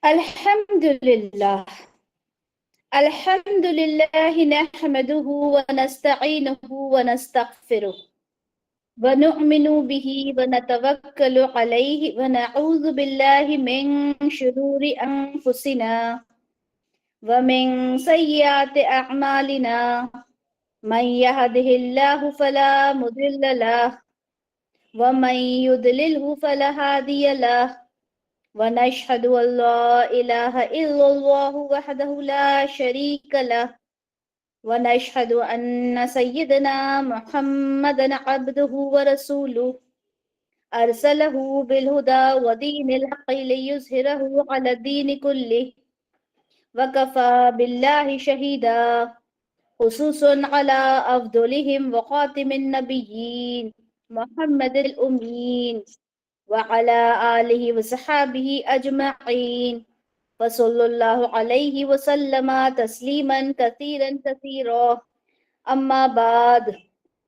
الحمدللہ الحمدللہ نحمده ونستعینه ونستغفره ونؤمن به ونتوکل علیہ ونعوذ باللہ من شرور انفسنا ومن سیئات اعمالنا من يهده الله فلا مضل له ومن يضلله فلا هادي له ونشهد أن لا إله إلا الله وحده لا شريك له ونشهد أن سيدنا محمدا عبده ورسوله أرسله بالهدى ودين الحق ليظهره على الدين كله وكفى بالله شهيدا خصوصا على أفضلهم وخاتم النبيين محمد الأمين وعلى آلہ وصحابہ اجمعین وصلی اللہ علیہ وسلم تسلیما کثیرا کثیرا اما بعد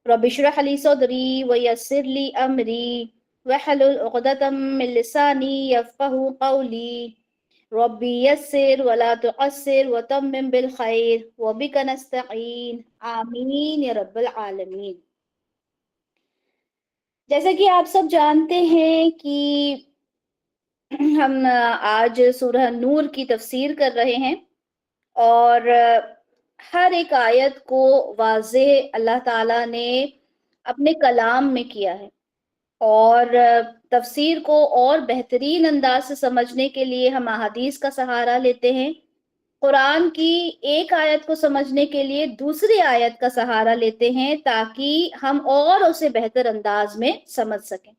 رب اشرح لی صدری ویسر لی امری واحلل عقدۃ من لسانی یفقہوا قولی ربی یسر ولا تعسر وتمم بالخیر وبک نستعین آمین یا رب العالمین۔ جیسا کہ آپ سب جانتے ہیں کہ ہم آج سورہ نور کی تفسیر کر رہے ہیں اور ہر ایک آیت کو واضح اللہ تعالیٰ نے اپنے کلام میں کیا ہے، اور تفسیر کو اور بہترین انداز سے سمجھنے کے لیے ہم احادیث کا سہارا لیتے ہیں، قرآن کی ایک آیت کو سمجھنے کے لیے دوسری آیت کا سہارا لیتے ہیں تاکہ ہم اور اسے بہتر انداز میں سمجھ سکیں۔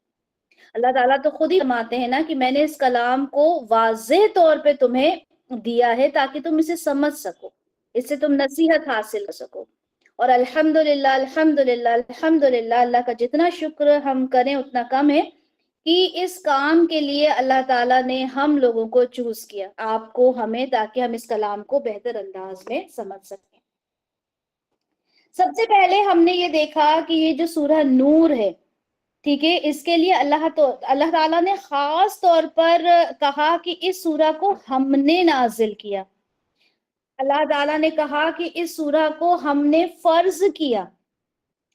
اللہ تعالیٰ تو خود ہی فرماتے ہیں نا کہ میں نے اس کلام کو واضح طور پہ تمہیں دیا ہے تاکہ تم اسے سمجھ سکو، اس سے تم نصیحت حاصل کر سکو۔ اور الحمدللہ الحمدللہ الحمدللہ، اللہ کا جتنا شکر ہم کریں اتنا کم ہے کہ اس کام کے لیے اللہ تعالیٰ نے ہم لوگوں کو چوز کیا، آپ کو، ہمیں، تاکہ ہم اس کلام کو بہتر انداز میں سمجھ سکیں۔ سب سے پہلے ہم نے یہ دیکھا کہ یہ جو سورہ نور ہے، ٹھیک ہے، اس کے لیے اللہ تعالیٰ نے خاص طور پر کہا کہ اس سورہ کو ہم نے نازل کیا۔ اللہ تعالیٰ نے کہا کہ اس سورہ کو ہم نے فرض کیا۔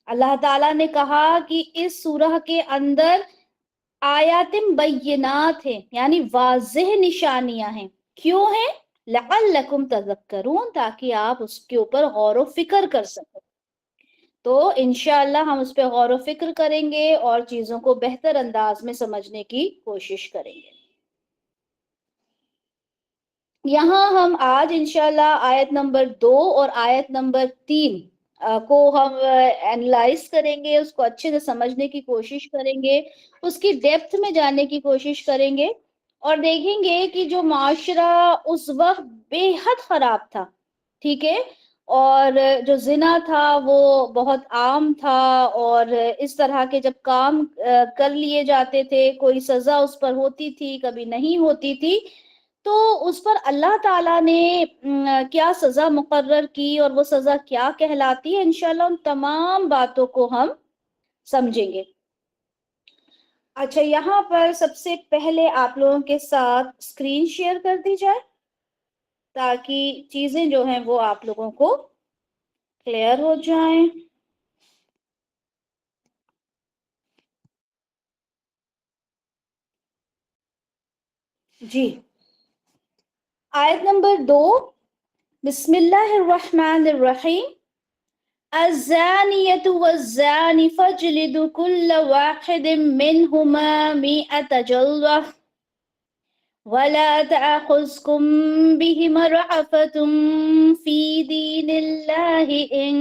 اللہ تعالیٰ نے کہا کہ اس سورہ کے اندر آیات بینات ہیں، یعنی واضح نشانیاں ہیں۔ کیوں ہیں؟ لعلکم تذکرون، تاکہ آپ اس کے اوپر غور و فکر کر سکیں۔ تو انشاءاللہ ہم اس پہ غور و فکر کریں گے اور چیزوں کو بہتر انداز میں سمجھنے کی کوشش کریں گے۔ یہاں ہم آج انشاءاللہ آیت نمبر 2 اور آیت نمبر 3 کو ہم اینالائز کریں گے، اس کو اچھے سے سمجھنے کی کوشش کریں گے، اس کی ڈیپتھ میں جانے کی کوشش کریں گے، اور دیکھیں گے کہ جو معاشرہ اس وقت بے حد خراب تھا، ٹھیک ہے، اور جو زنا تھا وہ بہت عام تھا، اور اس طرح کے جب کام کر لیے جاتے تھے کوئی سزا اس پر ہوتی تھی، کبھی نہیں ہوتی تھی، تو اس پر اللہ تعالیٰ نے کیا سزا مقرر کی اور وہ سزا کیا کہلاتی ہے، انشاءاللہ ان تمام باتوں کو ہم سمجھیں گے۔ اچھا، یہاں پر سب سے پہلے آپ لوگوں کے ساتھ اسکرین شیئر کر دی جائے تاکہ چیزیں جو ہیں وہ آپ لوگوں کو کلیئر ہو جائیں۔ جی، آیت نمبر 2، بسم اللہ الرحمن الرحیم۔ الزانیۃ والزانی فاجلدوا کل واحد منہما 100 جلدہ ولا تأخذكم بهما رأفة في دين الله إن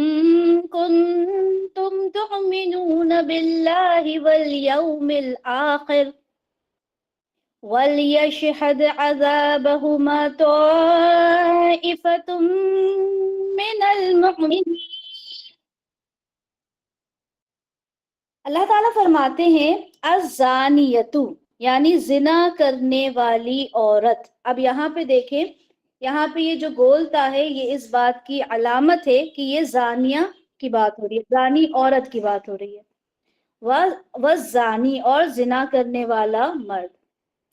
كنتم تؤمنون بالله واليوم الآخر وليشهد عذابهما طائفة من المؤمنين۔ اللہ تعالیٰ فرماتے ہیں الزانیۃ، یعنی زنا کرنے والی عورت۔ اب یہاں پہ دیکھیں، یہاں پہ یہ جو گولتا ہے یہ اس بات کی علامت ہے کہ یہ زانیہ کی بات ہو رہی ہے، زانی عورت کی بات ہو رہی ہے، والزانی اور زنا کرنے والا مرد۔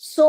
100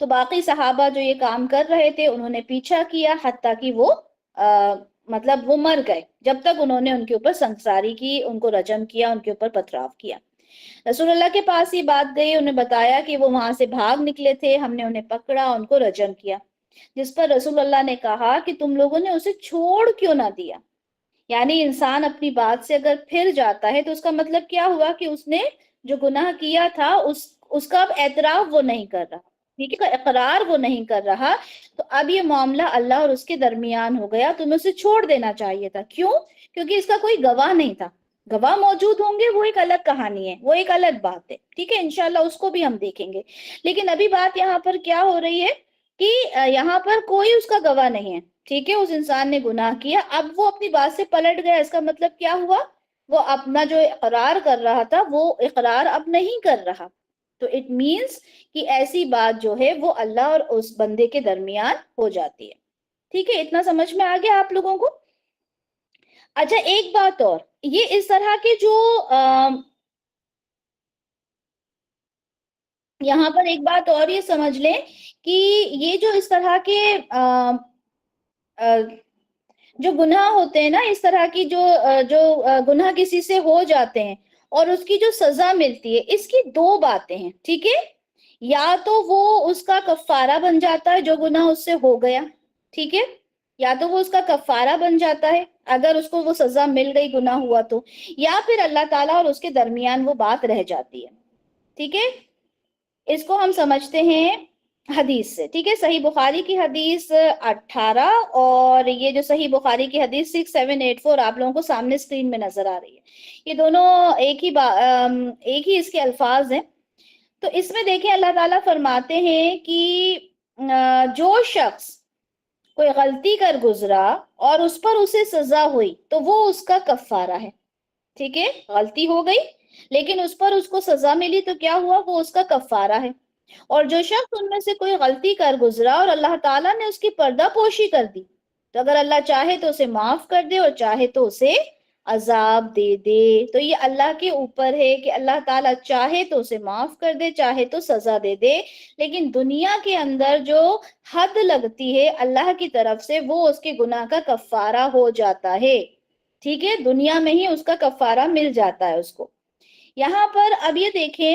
تو باقی صحابہ جو یہ کام کر رہے تھے انہوں نے پیچھا کیا حتیٰ کہ وہ مطلب وہ مر گئے، جب تک انہوں نے ان کے اوپر سنگساری کی، ان کو رجم کیا، ان کے اوپر پتھراؤ کیا۔ رسول اللہ کے پاس یہ بات گئی، انہیں بتایا کہ وہ وہاں سے بھاگ نکلے تھے، ہم نے انہیں پکڑا، ان کو رجم کیا۔ جس پر رسول اللہ نے کہا کہ تم لوگوں نے اسے چھوڑ کیوں نہ دیا؟ یعنی انسان اپنی بات سے اگر پھر جاتا ہے تو اس کا مطلب کیا ہوا کہ اس نے جو گناہ کیا تھا اس کا اب اعتراف وہ نہیں کر رہا، ٹھیک ہے، اقرار وہ نہیں کر رہا۔ تو اب یہ معاملہ اللہ اور اس کے درمیان ہو گیا، تمہیں اسے چھوڑ دینا چاہیے تھا۔ کیوں؟ کیونکہ اس کا کوئی گواہ نہیں تھا۔ گواہ موجود ہوں گے وہ ایک الگ کہانی ہے، وہ ایک الگ بات ہے، ٹھیک ہے، انشاءاللہ اس کو بھی ہم دیکھیں گے۔ لیکن ابھی بات یہاں پر کیا ہو رہی ہے کہ یہاں پر کوئی اس کا گواہ نہیں ہے، ٹھیک ہے، اس انسان نے گناہ کیا، اب وہ اپنی بات سے پلٹ گیا، اس کا مطلب کیا ہوا؟ وہ اپنا جو اقرار کر رہا تھا وہ اقرار اب نہیں کر رہا۔ تو اٹ مینس کہ ایسی بات جو ہے وہ اللہ اور اس بندے کے درمیان ہو جاتی ہے، ٹھیک ہے، اتنا سمجھ میں آ گیا آپ لوگوں کو؟ اچھا ایک بات اور، یہ اس طرح کے جو یہاں پر ایک بات اور یہ سمجھ لیں کہ یہ جو اس طرح کے جو گناہ ہوتے ہیں نا، اس طرح کی جو گناہ کسی سے ہو جاتے ہیں اور اس کی جو سزا ملتی ہے، اس کی دو باتیں ہیں، ٹھیک ہے، یا تو وہ اس کا کفارہ بن جاتا ہے جو گناہ اس سے ہو گیا، ٹھیک ہے، یا تو وہ اس کا کفارہ بن جاتا ہے اگر اس کو وہ سزا مل گئی گناہ ہوا تو، یا پھر اللہ تعالیٰ اور اس کے درمیان وہ بات رہ جاتی ہے، ٹھیک ہے۔ اس کو ہم سمجھتے ہیں حدیث سے، ٹھیک ہے، صحیح بخاری کی حدیث 18 اور یہ جو صحیح بخاری کی حدیث 6784 آپ لوگوں کو سامنے اسکرین میں نظر آ رہی ہے، یہ دونوں ایک ہی اس کے الفاظ ہیں۔ تو اس میں دیکھیں اللہ تعالیٰ فرماتے ہیں کہ جو شخص کوئی غلطی کر گزرا اور اس پر اسے سزا ہوئی تو وہ اس کا کفارہ ہے، ٹھیک ہے، غلطی ہو گئی لیکن اس پر اس کو سزا ملی تو کیا ہوا؟ وہ اس کا کفارہ ہے۔ اور جو شخص ان میں سے کوئی غلطی کر گزرا اور اللہ تعالیٰ نے اس کی پردہ پوشی کر دی تو اگر اللہ چاہے تو اسے معاف کر دے اور چاہے تو اسے عذاب دے دے۔ تو یہ اللہ کے اوپر ہے کہ اللہ تعالیٰ چاہے تو اسے معاف کر دے، چاہے تو سزا دے دے، لیکن دنیا کے اندر جو حد لگتی ہے اللہ کی طرف سے وہ اس کے گناہ کا کفارہ ہو جاتا ہے، ٹھیک ہے، دنیا میں ہی اس کا کفارہ مل جاتا ہے اس کو۔ یہاں پر اب یہ دیکھیں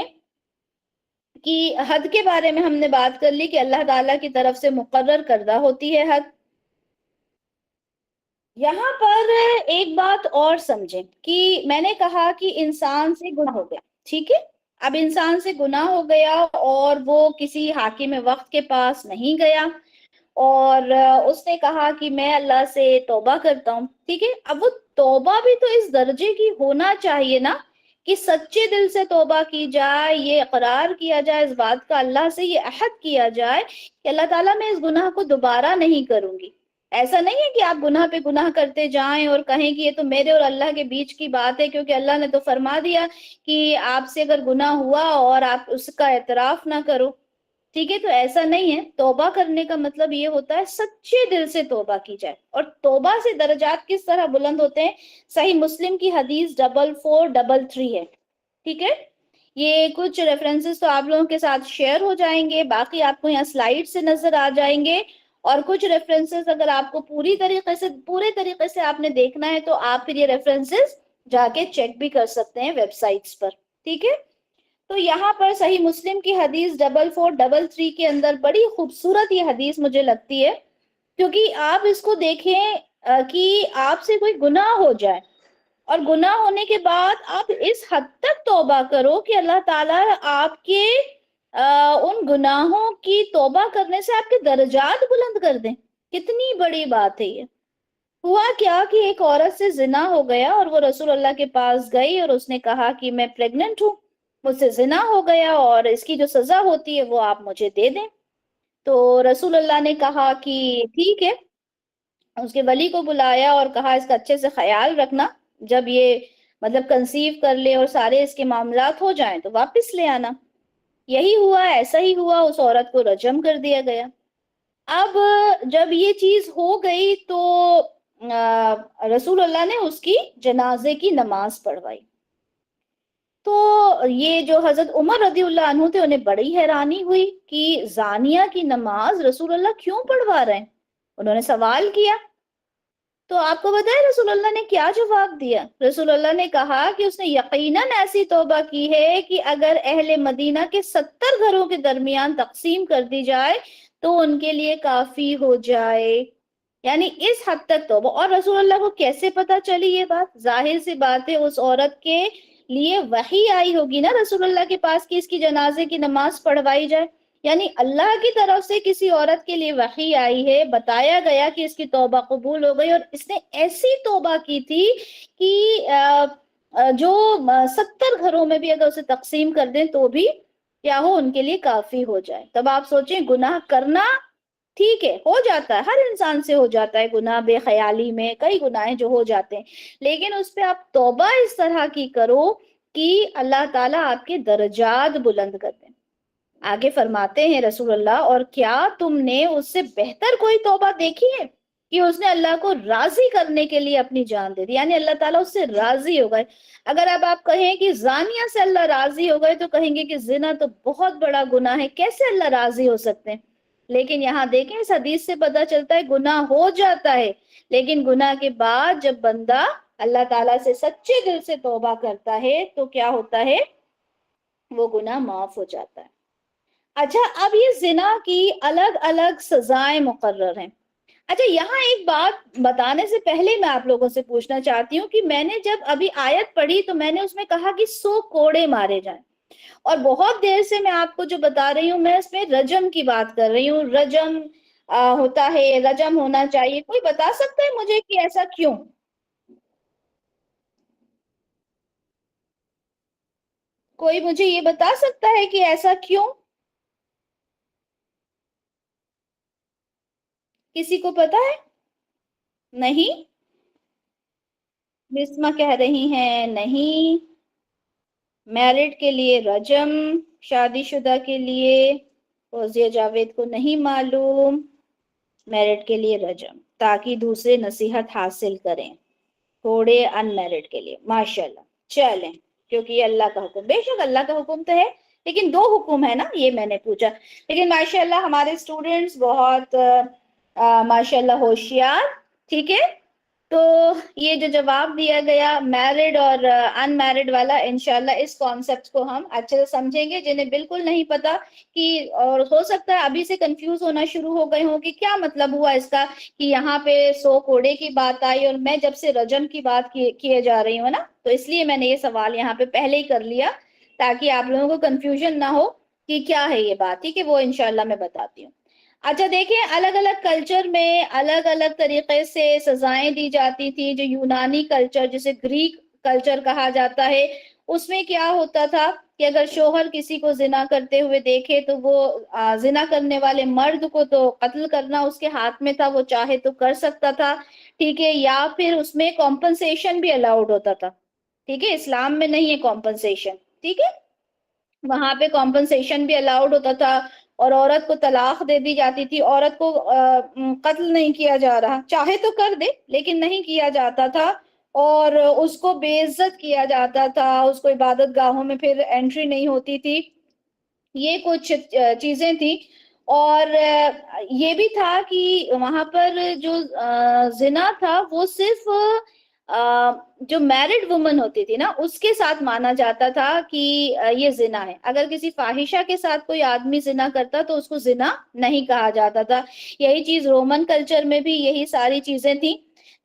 کہ حد کے بارے میں ہم نے بات کر لی کہ اللہ تعالیٰ کی طرف سے مقرر کردہ ہوتی ہے حد۔ یہاں پر ایک بات اور سمجھیں کہ میں نے کہا کہ انسان سے گناہ ہو گیا، ٹھیک ہے، اب انسان سے گناہ ہو گیا اور وہ کسی حاکم وقت کے پاس نہیں گیا اور اس نے کہا کہ میں اللہ سے توبہ کرتا ہوں، ٹھیک ہے، اب وہ توبہ بھی تو اس درجے کی ہونا چاہیے نا کہ سچے دل سے توبہ کی جائے، یہ اقرار کیا جائے اس بات کا، اللہ سے یہ عہد کیا جائے کہ اللہ تعالیٰ میں اس گناہ کو دوبارہ نہیں کروں گی۔ ایسا نہیں ہے کہ آپ گناہ پہ گناہ کرتے جائیں اور کہیں کہ یہ تو میرے اور اللہ کے بیچ کی بات ہے، کیونکہ اللہ نے تو فرما دیا کہ آپ سے اگر گناہ ہوا اور آپ اس کا اعتراف نہ کرو، ٹھیک ہے، تو ایسا نہیں ہے۔ توبہ کرنے کا مطلب یہ ہوتا ہے سچے دل سے توبہ کی جائے، اور توبہ سے درجات کس طرح بلند ہوتے ہیں؟ صحیح مسلم کی حدیث 4433 ہے، ٹھیک ہے، یہ کچھ ریفرنسز تو آپ لوگوں کے ساتھ شیئر ہو جائیں گے، باقی آپ کو یہاں سلائیڈ سے نظر آ جائیں گے، اور کچھ ریفرنسز اگر آپ کو پورے طریقے سے آپ نے دیکھنا ہے تو آپ پھر یہ ریفرنسز جا کے چیک بھی کر سکتے ہیں ویب سائٹس پر، ٹھیک ہے۔ تو یہاں پر صحیح مسلم کی حدیث 4433 کے اندر بڑی خوبصورت یہ حدیث مجھے لگتی ہے، کیونکہ آپ اس کو دیکھیں کہ آپ سے کوئی گناہ ہو جائے اور گناہ ہونے کے بعد آپ اس حد تک توبہ کرو کہ اللہ تعالیٰ آپ کے ان گناہوں کی توبہ کرنے سے آپ کے درجات بلند کر دیں، کتنی بڑی بات ہے یہ۔ ہوا کیا کہ ایک عورت سے زنا ہو گیا اور وہ رسول اللہ کے پاس گئی اور اس نے کہا کہ میں پریگننٹ ہوں، مجھ سے زنا ہو گیا اور اس کی جو سزا ہوتی ہے وہ آپ مجھے دے دیں۔ تو رسول اللہ نے کہا کہ ٹھیک ہے، اس کے ولی کو بلایا اور کہا اس کا اچھے سے خیال رکھنا، جب یہ مطلب کنسیو کر لے اور سارے اس کے معاملات ہو جائیں تو واپس لے آنا۔ یہی ہوا، ایسا ہی ہوا، اس عورت کو رجم کر دیا گیا۔ اب جب یہ چیز ہو گئی تو رسول اللہ نے اس کی جنازے کی نماز پڑھوائی۔ تو یہ جو حضرت عمر رضی اللہ عنہ تھے انہیں بڑی حیرانی ہوئی کہ زانیہ کی نماز رسول اللہ کیوں پڑھوا رہے ہیں. انہوں نے سوال کیا تو آپ کو بتائیں رسول اللہ نے کیا جواب دیا. رسول اللہ نے کہا کہ اس نے یقیناً ایسی توبہ کی ہے کہ اگر اہل مدینہ کے 70 گھروں کے درمیان تقسیم کر دی جائے تو ان کے لیے کافی ہو جائے. یعنی اس حد تک توبہ. اور رسول اللہ کو کیسے پتا چلی یہ بات؟ ظاہر سی بات ہے اس عورت کے لیے وحی آئی ہوگی نا رسول اللہ کے پاس کہ اس کی جنازے کی نماز پڑھوائی جائے. یعنی اللہ کی طرف سے کسی عورت کے لیے وحی آئی ہے، بتایا گیا کہ اس کی توبہ قبول ہو گئی، اور اس نے ایسی توبہ کی تھی کہ جو 70 گھروں میں بھی اگر اسے تقسیم کر دیں تو بھی کیا ہو، ان کے لیے کافی ہو جائے. تب آپ سوچیں گناہ کرنا ٹھیک ہے، ہو جاتا ہے، ہر انسان سے ہو جاتا ہے گناہ، بے خیالی میں کئی گناہیں جو ہو جاتے ہیں، لیکن اس پہ آپ توبہ اس طرح کی کرو کہ اللہ تعالیٰ آپ کے درجات بلند کر دیں. آگے فرماتے ہیں رسول اللہ، اور کیا تم نے اس سے بہتر کوئی توبہ دیکھی ہے کہ اس نے اللہ کو راضی کرنے کے لیے اپنی جان دے دی؟ یعنی اللہ تعالیٰ اس سے راضی ہو گئے. اگر اب آپ کہیں کہ زانیہ سے اللہ راضی ہو گئے تو کہیں گے کہ زنا تو بہت بڑا گناہ ہے، کیسے اللہ راضی ہو سکتے ہیں؟ لیکن یہاں دیکھیں اس حدیث سے پتہ چلتا ہے گناہ ہو جاتا ہے، لیکن گناہ کے بعد جب بندہ اللہ تعالیٰ سے سچے دل سے توبہ کرتا ہے تو کیا ہوتا ہے؟ وہ گناہ معاف ہو جاتا ہے. اچھا، اب یہ زنا کی الگ الگ سزائیں مقرر ہیں. اچھا، یہاں ایک بات بتانے سے پہلے میں آپ لوگوں سے پوچھنا چاہتی ہوں کہ میں نے جب ابھی آیت پڑھی تو میں نے اس میں کہا کہ 100 کوڑے مارے جائیں، اور بہت دیر سے میں آپ کو جو بتا رہی ہوں میں اس میں رجم کی بات کر رہی ہوں. رجم ہوتا ہے، رجم ہونا چاہیے. کوئی بتا سکتا ہے مجھے کہ ایسا کیوں؟ کوئی مجھے یہ بتا سکتا ہے کہ ایسا کیوں؟ کسی کو پتا ہے؟ نہیں؟ بسمہ کہہ رہی ہیں نہیں. میرڈ کے لیے رجم، شادی شدہ کے لیے فوزیہ جاوید کو نہیں معلوم. میرڈ کے لیے رجم تاکہ دوسرے نصیحت حاصل کریں، تھوڑے ان میرڈ کے لیے. ماشاءاللہ، چلیں، کیونکہ یہ اللہ کا حکم، بے شک اللہ کا حکم تو ہے، لیکن 2 حکم ہے نا، یہ میں نے پوچھا. لیکن ماشاءاللہ ہمارے اسٹوڈنٹس بہت ماشاءاللہ ہوشیار. ٹھیک ہے، تو یہ جو جواب دیا گیا میرڈ اور ان میرڈ والا، انشاءاللہ اس کانسیپٹ کو ہم اچھے سے سمجھیں گے. جنہیں بالکل نہیں پتا کہ، اور ہو سکتا ہے ابھی سے کنفیوز ہونا شروع ہو گئے ہوں کہ کیا مطلب ہوا اس کا کہ یہاں پہ 100 کوڑے کی بات آئی اور میں جب سے رجم کی بات کیے جا رہی ہوں نا، تو اس لیے میں نے یہ سوال یہاں پہ پہلے ہی کر لیا تاکہ آپ لوگوں کو کنفیوژن نہ ہو کہ کیا ہے یہ بات. ٹھیک ہے، وہ انشاءاللہ میں بتاتی ہوں. اچھا دیکھیں، الگ الگ کلچر میں الگ الگ طریقے سے سزائیں دی جاتی تھی. جو یونانی کلچر جسے گریک کلچر کہا جاتا ہے، اس میں کیا ہوتا تھا کہ اگر شوہر کسی کو زنا کرتے ہوئے دیکھے تو وہ زنا کرنے والے مرد کو تو قتل کرنا اس کے ہاتھ میں تھا، وہ چاہے تو کر سکتا تھا. ٹھیک ہے، یا پھر اس میں کمپنسیشن بھی الاؤڈ ہوتا تھا. ٹھیک ہے، اسلام میں نہیں ہے کمپنسیشن. ٹھیک ہے، وہاں پہ کمپنسیشن بھی الاؤڈ ہوتا تھا، اور عورت کو طلاق دے دی جاتی تھی. عورت کو قتل نہیں کیا جا رہا، چاہے تو کر دے لیکن نہیں کیا جاتا تھا، اور اس کو بے عزت کیا جاتا تھا، اس کو عبادت گاہوں میں پھر انٹری نہیں ہوتی تھی. یہ کچھ چیزیں تھیں. اور یہ بھی تھا کہ وہاں پر جو زنا تھا وہ صرف جو میرڈ وومن ہوتی تھی نا اس کے ساتھ مانا جاتا تھا کہ یہ زنا ہے. اگر کسی فاحشہ کے ساتھ کوئی آدمی زنا کرتا تو اس کو زنا نہیں کہا جاتا تھا. یہی چیز رومن کلچر میں بھی یہی ساری چیزیں تھیں.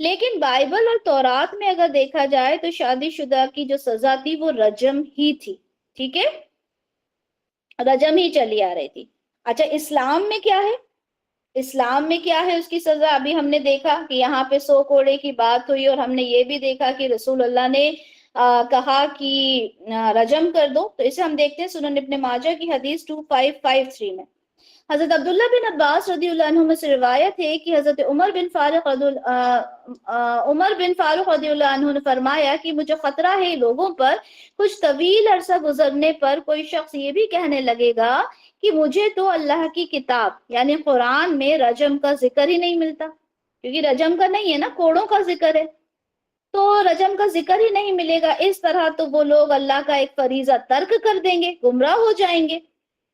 لیکن بائبل اور تورات میں اگر دیکھا جائے تو شادی شدہ کی جو سزا تھی وہ رجم ہی تھی. ٹھیک ہے، رجم ہی چلی آ رہی تھی. اچھا، اسلام میں کیا ہے؟ اسلام میں کیا ہے اس کی سزا؟ ابھی ہم نے دیکھا کہ یہاں پہ 100 کوڑے کی بات ہوئی، اور ہم نے یہ بھی دیکھا کہ رسول اللہ نے کہا کہ رجم کر دو. تو اسے ہم دیکھتے ہیں سنن ابن ماجہ کی حدیث 2553 میں. حضرت عبداللہ بن عباس رضی اللہ عنہ سے روایت ہے کہ حضرت عمر بن فاروق رضی اللہ عنہ نے فرمایا کہ مجھے خطرہ ہے لوگوں پر کچھ طویل عرصہ گزرنے پر کوئی شخص یہ بھی کہنے لگے گا کہ مجھے تو اللہ کی کتاب یعنی قرآن میں رجم کا ذکر ہی نہیں ملتا، کیونکہ رجم کا نہیں ہے نا، کوڑوں کا ذکر ہے. تو رجم کا ذکر ہی نہیں ملے گا، اس طرح تو وہ لوگ اللہ کا ایک فریضہ ترک کر دیں گے، گمراہ ہو جائیں گے۔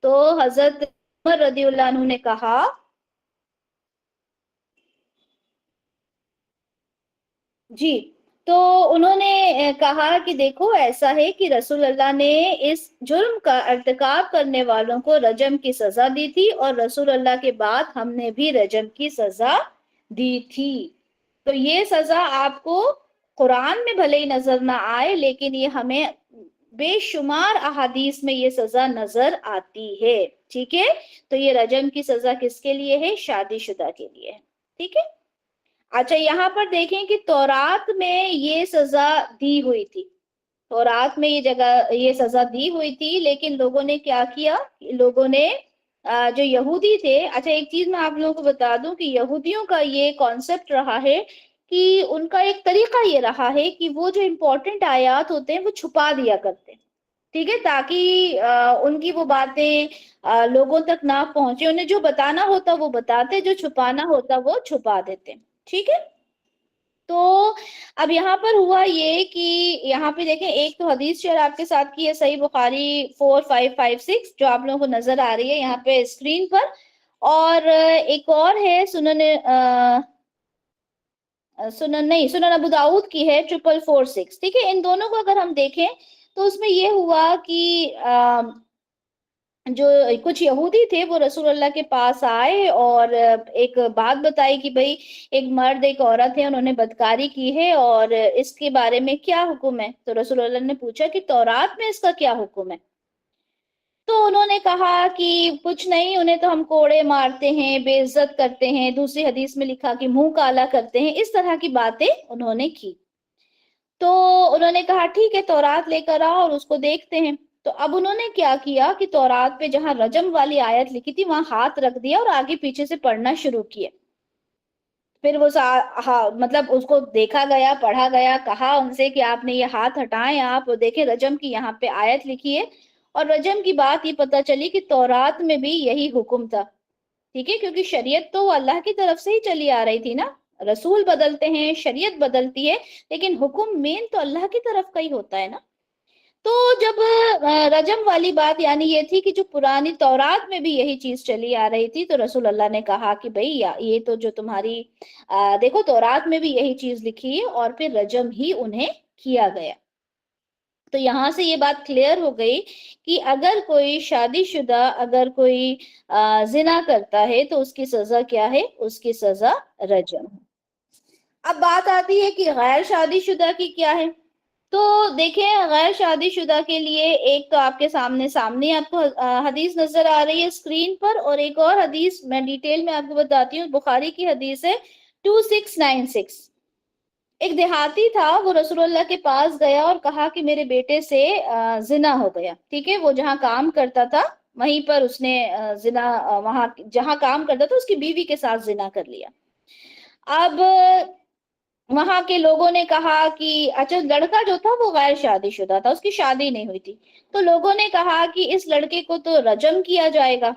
تو حضرت عمر رضی اللہ عنہ نے کہا جی، تو انہوں نے کہا کہ دیکھو ایسا ہے کہ رسول اللہ نے اس جرم کا ارتکاب کرنے والوں کو رجم کی سزا دی تھی، اور رسول اللہ کے بعد ہم نے بھی رجم کی سزا دی تھی۔ تو یہ سزا آپ کو قرآن میں بھلے ہی نظر نہ آئے، لیکن یہ ہمیں بے شمار احادیث میں یہ سزا نظر آتی ہے، ٹھیک ہے؟ تو یہ رجم کی سزا کس کے لیے ہے؟ شادی شدہ کے لیے ہے، ٹھیک ہے؟ اچھا، یہاں پر دیکھیں کہ تورات میں یہ سزا دی ہوئی تھی، تورات میں یہ سزا دی ہوئی تھی، لیکن لوگوں نے کیا کیا؟ لوگوں نے جو یہودی تھے، اچھا ایک چیز میں آپ لوگوں کو بتا دوں کہ یہودیوں کا یہ کانسیپٹ رہا ہے کہ ان کا ایک طریقہ یہ رہا ہے کہ وہ جو امپورٹنٹ آیات ہوتے ہیں وہ چھپا دیا کرتے ہیں، ٹھیک ہے؟ تاکہ ان کی وہ باتیں لوگوں تک نہ پہنچے، انہیں جو بتانا ہوتا وہ بتاتے، جو چھپانا ہوتا وہ چھپا دیتے، ٹھیک ہے؟ تو اب یہاں پر ہوا یہ کہ یہاں پہ دیکھیں، ایک تو حدیث شیئر آپ کے ساتھ کی ہے، صحیح بخاری 4556 جو آپ لوگوں کو نظر آ رہی ہے یہاں پہ اسکرین پر، اور ایک اور ہے سنن ابو داؤد کی ہے 4446، ٹھیک ہے؟ ان دونوں کو اگر ہم دیکھیں تو اس میں یہ ہوا کہ جو کچھ یہودی تھے وہ رسول اللہ کے پاس آئے اور ایک بات بتائی کہ بھئی ایک مرد ایک عورت ہے، انہوں نے بدکاری کی ہے اور اس کے بارے میں کیا حکم ہے؟ تو رسول اللہ نے پوچھا کہ تورات میں اس کا کیا حکم ہے؟ تو انہوں نے کہا کہ کچھ نہیں، انہیں تو ہم کوڑے مارتے ہیں، بے عزت کرتے ہیں، دوسری حدیث میں لکھا کہ منہ کالا کرتے ہیں، اس طرح کی باتیں انہوں نے کی۔ تو انہوں نے کہا ٹھیک ہے، تورات لے کر آؤ اور اس کو دیکھتے ہیں۔ تو اب انہوں نے کیا کیا کہ تورات پہ جہاں رجم والی آیت لکھی تھی وہاں ہاتھ رکھ دیا اور آگے پیچھے سے پڑھنا شروع کیا۔ پھر وہ مطلب اس کو دیکھا گیا، پڑھا گیا، کہا ان سے کہ آپ نے یہ ہاتھ ہٹائیں، آپ دیکھیں رجم کی یہاں پہ آیت لکھی ہے، اور رجم کی بات یہ پتہ چلی کہ تورات میں بھی یہی حکم تھا، ٹھیک ہے؟ کیونکہ شریعت تو اللہ کی طرف سے ہی چلی آ رہی تھی نا، رسول بدلتے ہیں، شریعت بدلتی ہے، لیکن حکم مین تو اللہ کی طرف کا ہی ہوتا ہے نا۔ تو جب رجم والی بات یعنی یہ تھی کہ جو پرانی تورات میں بھی یہی چیز چلی آ رہی تھی، تو رسول اللہ نے کہا کہ بھئی یہ تو جو تمہاری دیکھو تورات میں بھی یہی چیز لکھی ہے، اور پھر رجم ہی انہیں کیا گیا۔ تو یہاں سے یہ بات کلیئر ہو گئی کہ اگر کوئی شادی شدہ اگر کوئی زنا کرتا ہے تو اس کی سزا کیا ہے؟ اس کی سزا رجم۔ اب بات آتی ہے کہ غیر شادی شدہ کی کیا ہے؟ تو دیکھیں، غیر شادی شدہ کے لیے ایک تو آپ کے سامنے آپ کو حدیث نظر آ رہی ہے اسکرین پر، اور ایک اور حدیث میں ڈیٹیل میں آپ کو بتاتی ہوں، بخاری کی حدیث ہے 2696۔ ایک دیہاتی تھا، وہ رسول اللہ کے پاس گیا اور کہا کہ میرے بیٹے سے زنا ہو گیا، ٹھیک ہے؟ وہ جہاں کام کرتا تھا وہیں پر اس نے زنا، وہاں جہاں کام کرتا تھا اس کی بیوی کے ساتھ زنا کر لیا۔ اب وہاں کے لوگوں نے کہا کہ اچھا، لڑکا جو تھا وہ غیر شادی شدہ تھا، اس کی شادی نہیں ہوئی تھی، تو لوگوں نے کہا کہ اس لڑکے کو تو رجم کیا جائے گا،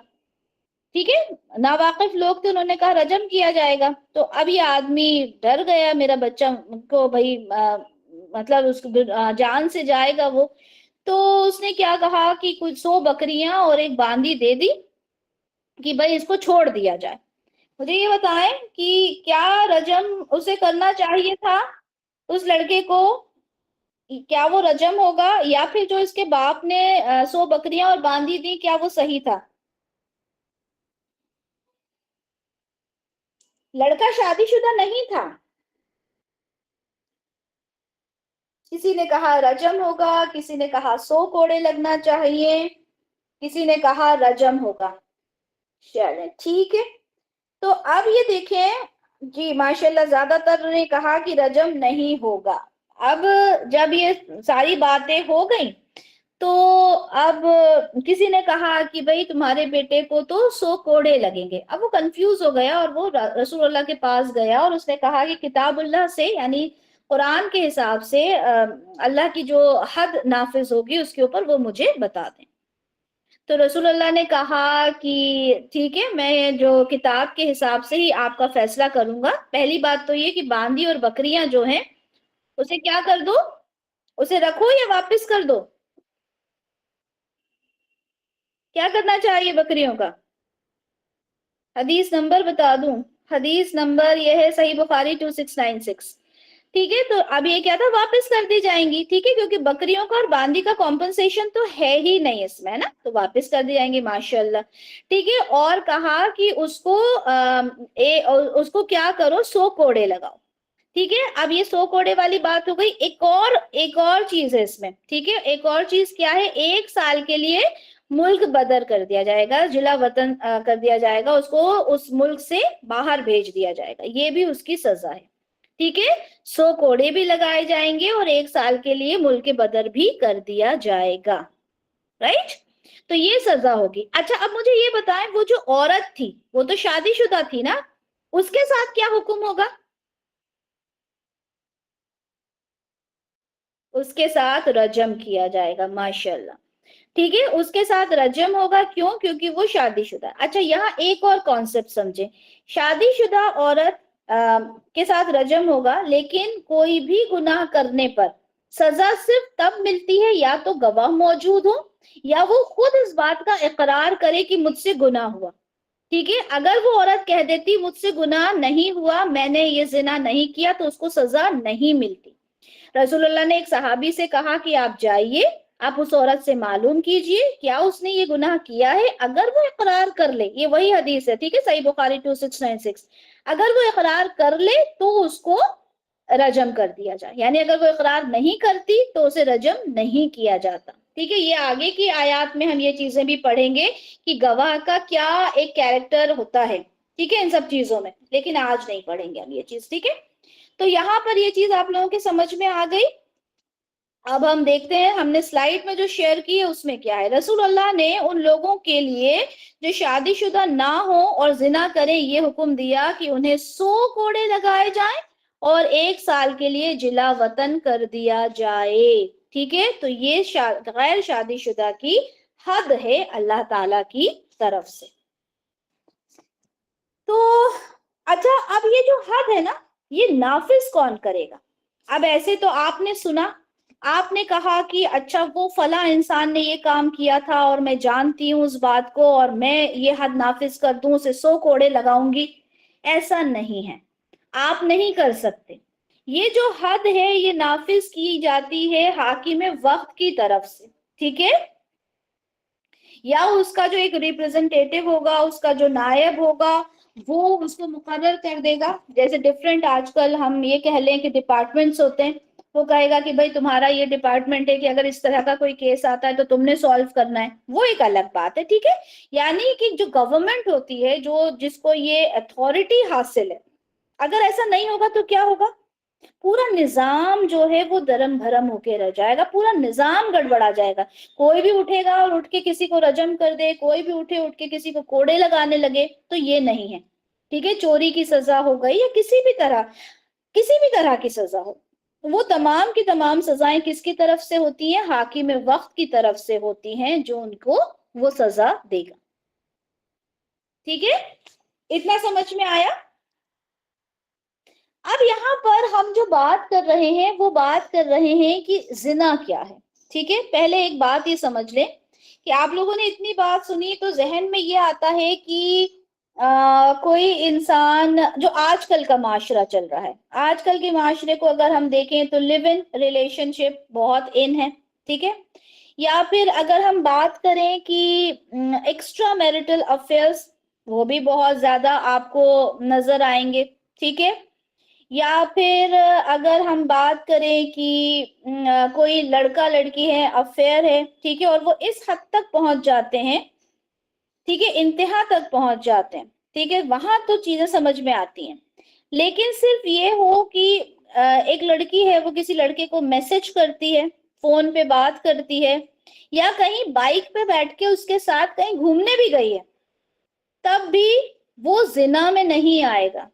ٹھیک ہے؟ ناواقف لوگ تھے، انہوں نے کہا رجم کیا جائے گا۔ تو اب یہ آدمی ڈر گیا، میرا بچہ کو بھائی مطلب اس کو جان سے جائے گا وہ، تو اس نے کیا کہا کہ کچھ 100 بکریاں اور ایک باندی دے دی کہ بھائی اس کو چھوڑ دیا جائے۔ مجھے یہ بتائیں کہ کیا رجم اسے کرنا چاہیے تھا اس لڑکے کو؟ کیا وہ رجم ہوگا، یا پھر جو اس کے باپ نے 100 بکریاں اور باندی دی کیا وہ صحیح تھا؟ لڑکا شادی شدہ نہیں تھا، کسی نے کہا رجم ہوگا، کسی نے کہا 100 کوڑے لگنا چاہیے، کسی نے کہا رجم ہوگا۔ چلیں ٹھیک ہے، تو اب یہ دیکھیں جی، ماشاءاللہ زیادہ تر نے کہا کہ رجم نہیں ہوگا۔ اب جب یہ ساری باتیں ہو گئیں تو اب کسی نے کہا کہ بھئی تمہارے بیٹے کو تو 100 کوڑے لگیں گے۔ اب وہ کنفیوز ہو گیا اور وہ رسول اللہ کے پاس گیا اور اس نے کہا کہ کتاب اللہ سے یعنی قرآن کے حساب سے اللہ کی جو حد نافذ ہوگی اس کے اوپر وہ مجھے بتا دیں۔ تو رسول اللہ نے کہا کہ ٹھیک ہے، میں جو کتاب کے حساب سے ہی آپ کا فیصلہ کروں گا۔ پہلی بات تو یہ کہ باندی اور بکریاں جو ہیں اسے کیا کر دو؟ اسے رکھو یا واپس کر دو؟ کیا کرنا چاہیے بکریوں کا؟ حدیث نمبر بتا دوں؟ حدیث نمبر یہ ہے صحیح بخاری 2696. ٹھیک ہے، تو اب یہ کیا تھا، واپس کر دی جائیں گی. ٹھیک ہے، کیونکہ بکریوں کا اور باندی کا کمپنسیشن تو ہے ہی نہیں اس میں نا، تو واپس کر دی جائیں گی ماشاء اللہ. ٹھیک ہے، اور کہا کہ اس کو کیا کرو، 100 کوڑے لگاؤ. ٹھیک ہے، اب یہ 100 کوڑے والی بات ہو گئی. ایک اور چیز ہے اس میں. ٹھیک ہے، ایک اور چیز کیا ہے، 1 سال کے لیے ملک بدر کر دیا جائے گا، جلا وطن کر دیا جائے گا، اس کو اس ملک سے باہر بھیج دیا جائے گا. یہ بھی اس کی سزا ہے. ٹھیک ہے، 100 کوڑے بھی لگائے جائیں گے اور 1 سال کے لیے ملک بدر بھی کر دیا جائے گا. رائٹ، تو یہ سزا ہوگی. اچھا، اب مجھے یہ بتائیں، وہ جو عورت تھی وہ تو شادی شدہ تھی نا، اس کے ساتھ کیا حکم ہوگا؟ اس کے ساتھ رجم کیا جائے گا ماشاءاللہ. ٹھیک ہے، اس کے ساتھ رجم ہوگا. کیوں؟ کیونکہ وہ شادی شدہ. اچھا، یہاں ایک اور کانسیپٹ سمجھیں. شادی شدہ عورت کے ساتھ رجم ہوگا، لیکن کوئی بھی گناہ کرنے پر سزا صرف تب ملتی ہے یا تو گواہ موجود ہو یا وہ خود اس بات کا اقرار کرے کہ مجھ سے گناہ ہوا. ٹھیک ہے، اگر وہ عورت کہہ دیتی مجھ سے گناہ نہیں ہوا، میں نے یہ زنا نہیں کیا، تو اس کو سزا نہیں ملتی. رسول اللہ نے ایک صحابی سے کہا کہ آپ جائیے، آپ اس عورت سے معلوم کیجئے کیا اس نے یہ گناہ کیا ہے. اگر وہ اقرار کر لے، یہ وہی حدیث ہے. ٹھیک ہے، صحیح بخاری 2696. اگر وہ اقرار کر لے تو اس کو رجم کر دیا جائے. یعنی اگر وہ اقرار نہیں کرتی تو اسے رجم نہیں کیا جاتا. ٹھیک ہے، یہ آگے کی آیات میں ہم یہ چیزیں بھی پڑھیں گے کہ گواہ کا کیا ایک کیریکٹر ہوتا ہے. ٹھیک ہے، ان سب چیزوں میں، لیکن آج نہیں پڑھیں گے ہم یہ چیز. ٹھیک ہے، تو یہاں پر یہ چیز آپ لوگوں کے سمجھ میں آ گئی. اب ہم دیکھتے ہیں، ہم نے سلائیڈ میں جو شیئر کی ہے اس میں کیا ہے. رسول اللہ نے ان لوگوں کے لیے جو شادی شدہ نہ ہو اور زنا کریں یہ حکم دیا کہ انہیں 100 کوڑے لگائے جائیں اور 1 سال کے لیے جلا وطن کر دیا جائے. ٹھیک ہے، تو یہ غیر شادی شدہ کی حد ہے اللہ تعالی کی طرف سے. تو اچھا، اب یہ جو حد ہے نا، یہ نافذ کون کرے گا؟ اب ایسے تو آپ نے سنا، آپ نے کہا کہ اچھا وہ فلاں انسان نے یہ کام کیا تھا اور میں جانتی ہوں اس بات کو اور میں یہ حد نافذ کر دوں، اسے 100 کوڑے لگاؤں گی. ایسا نہیں ہے، آپ نہیں کر سکتے. یہ جو حد ہے یہ نافذ کی جاتی ہے حاکم وقت کی طرف سے. ٹھیک ہے، یا اس کا جو ایک ریپرزنٹیٹو ہوگا، اس کا جو نائب ہوگا، وہ اس کو مقرر کر دے گا. جیسے ڈفرینٹ آج کل ہم یہ کہہ لیں کہ ڈپارٹمنٹس ہوتے ہیں، وہ کہے گا کہ بھائی تمہارا یہ ڈپارٹمنٹ ہے کہ اگر اس طرح کا کوئی کیس آتا ہے تو تم نے سالو کرنا ہے. وہ ایک الگ بات ہے. ٹھیک ہے، یعنی کہ جو گورنمنٹ ہوتی ہے، جس کو یہ اتھارٹی حاصل ہے، اگر ایسا نہیں ہوگا تو کیا ہوگا؟ پورا نظام جو ہے وہ درم بھرم ہو کے رہ جائے گا، پورا نظام گڑبڑا جائے گا. کوئی بھی اٹھے گا اور اٹھ کے کسی کو رجم کر دے، کوئی بھی اٹھ کے کسی کو کوڑے لگانے لگے، تو یہ نہیں ہے. ٹھیک ہے، چوری کی سزا ہو گئی یا کسی بھی طرح کی سزا ہو، وہ تمام کی تمام سزائیں کس کی طرف سے ہوتی ہیں؟ حاکم وقت کی طرف سے ہوتی ہیں، جو ان کو وہ سزا دے گا. ٹھیک ہے، اتنا سمجھ میں آیا؟ اب یہاں پر ہم جو بات کر رہے ہیں وہ بات کر رہے ہیں کہ زنا کیا ہے. ٹھیک ہے، پہلے ایک بات یہ سمجھ لیں کہ آپ لوگوں نے اتنی بات سنی تو ذہن میں یہ آتا ہے کہ کوئی انسان، جو آج کل کا معاشرہ چل رہا ہے، آج کل کے معاشرے کو اگر ہم دیکھیں تو لیو ان ریلیشن شپ بہت ان ہے. ٹھیک ہے، یا پھر اگر ہم بات کریں کہ ایکسٹرا میرٹل افیئرس، وہ بھی بہت زیادہ آپ کو نظر آئیں گے. ٹھیک ہے، یا پھر اگر ہم بات کریں کہ کوئی لڑکا لڑکی ہے، افیئر ہے. ٹھیک ہے، اور وہ اس حد تک پہنچ جاتے ہیں، ٹھیک ہے، انتہا تک پہنچ جاتے ہیں. ٹھیک ہے، وہاں تو چیزیں سمجھ میں آتی ہیں. لیکن صرف یہ ہو کہ ایک لڑکی ہے، وہ کسی لڑکے کو میسج کرتی ہے، فون پہ بات کرتی ہے، یا کہیں بائک پہ بیٹھ کے اس کے ساتھ کہیں گھومنے بھی گئی ہے، تب بھی وہ زنا میں نہیں آئے گا.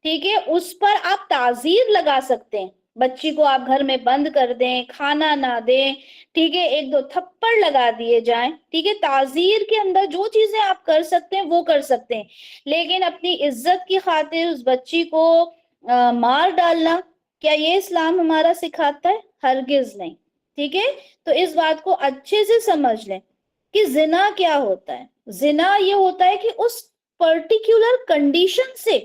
ٹھیک ہے، اس پر آپ تعزیر لگا سکتے ہیں. بچی کو آپ گھر میں بند کر دیں، کھانا نہ دیں، ٹھیک ہے، 1-2 تھپڑ لگا دیے جائیں. ٹھیک ہے، تعزیر کے اندر جو چیزیں آپ کر سکتے ہیں وہ کر سکتے ہیں. لیکن اپنی عزت کی خاطر اس بچی کو مار ڈالنا، کیا یہ اسلام ہمارا سکھاتا ہے؟ ہرگز نہیں. ٹھیک ہے، تو اس بات کو اچھے سے سمجھ لیں کہ زنا کیا ہوتا ہے. زنا یہ ہوتا ہے کہ اس پرٹیکولر کنڈیشن سے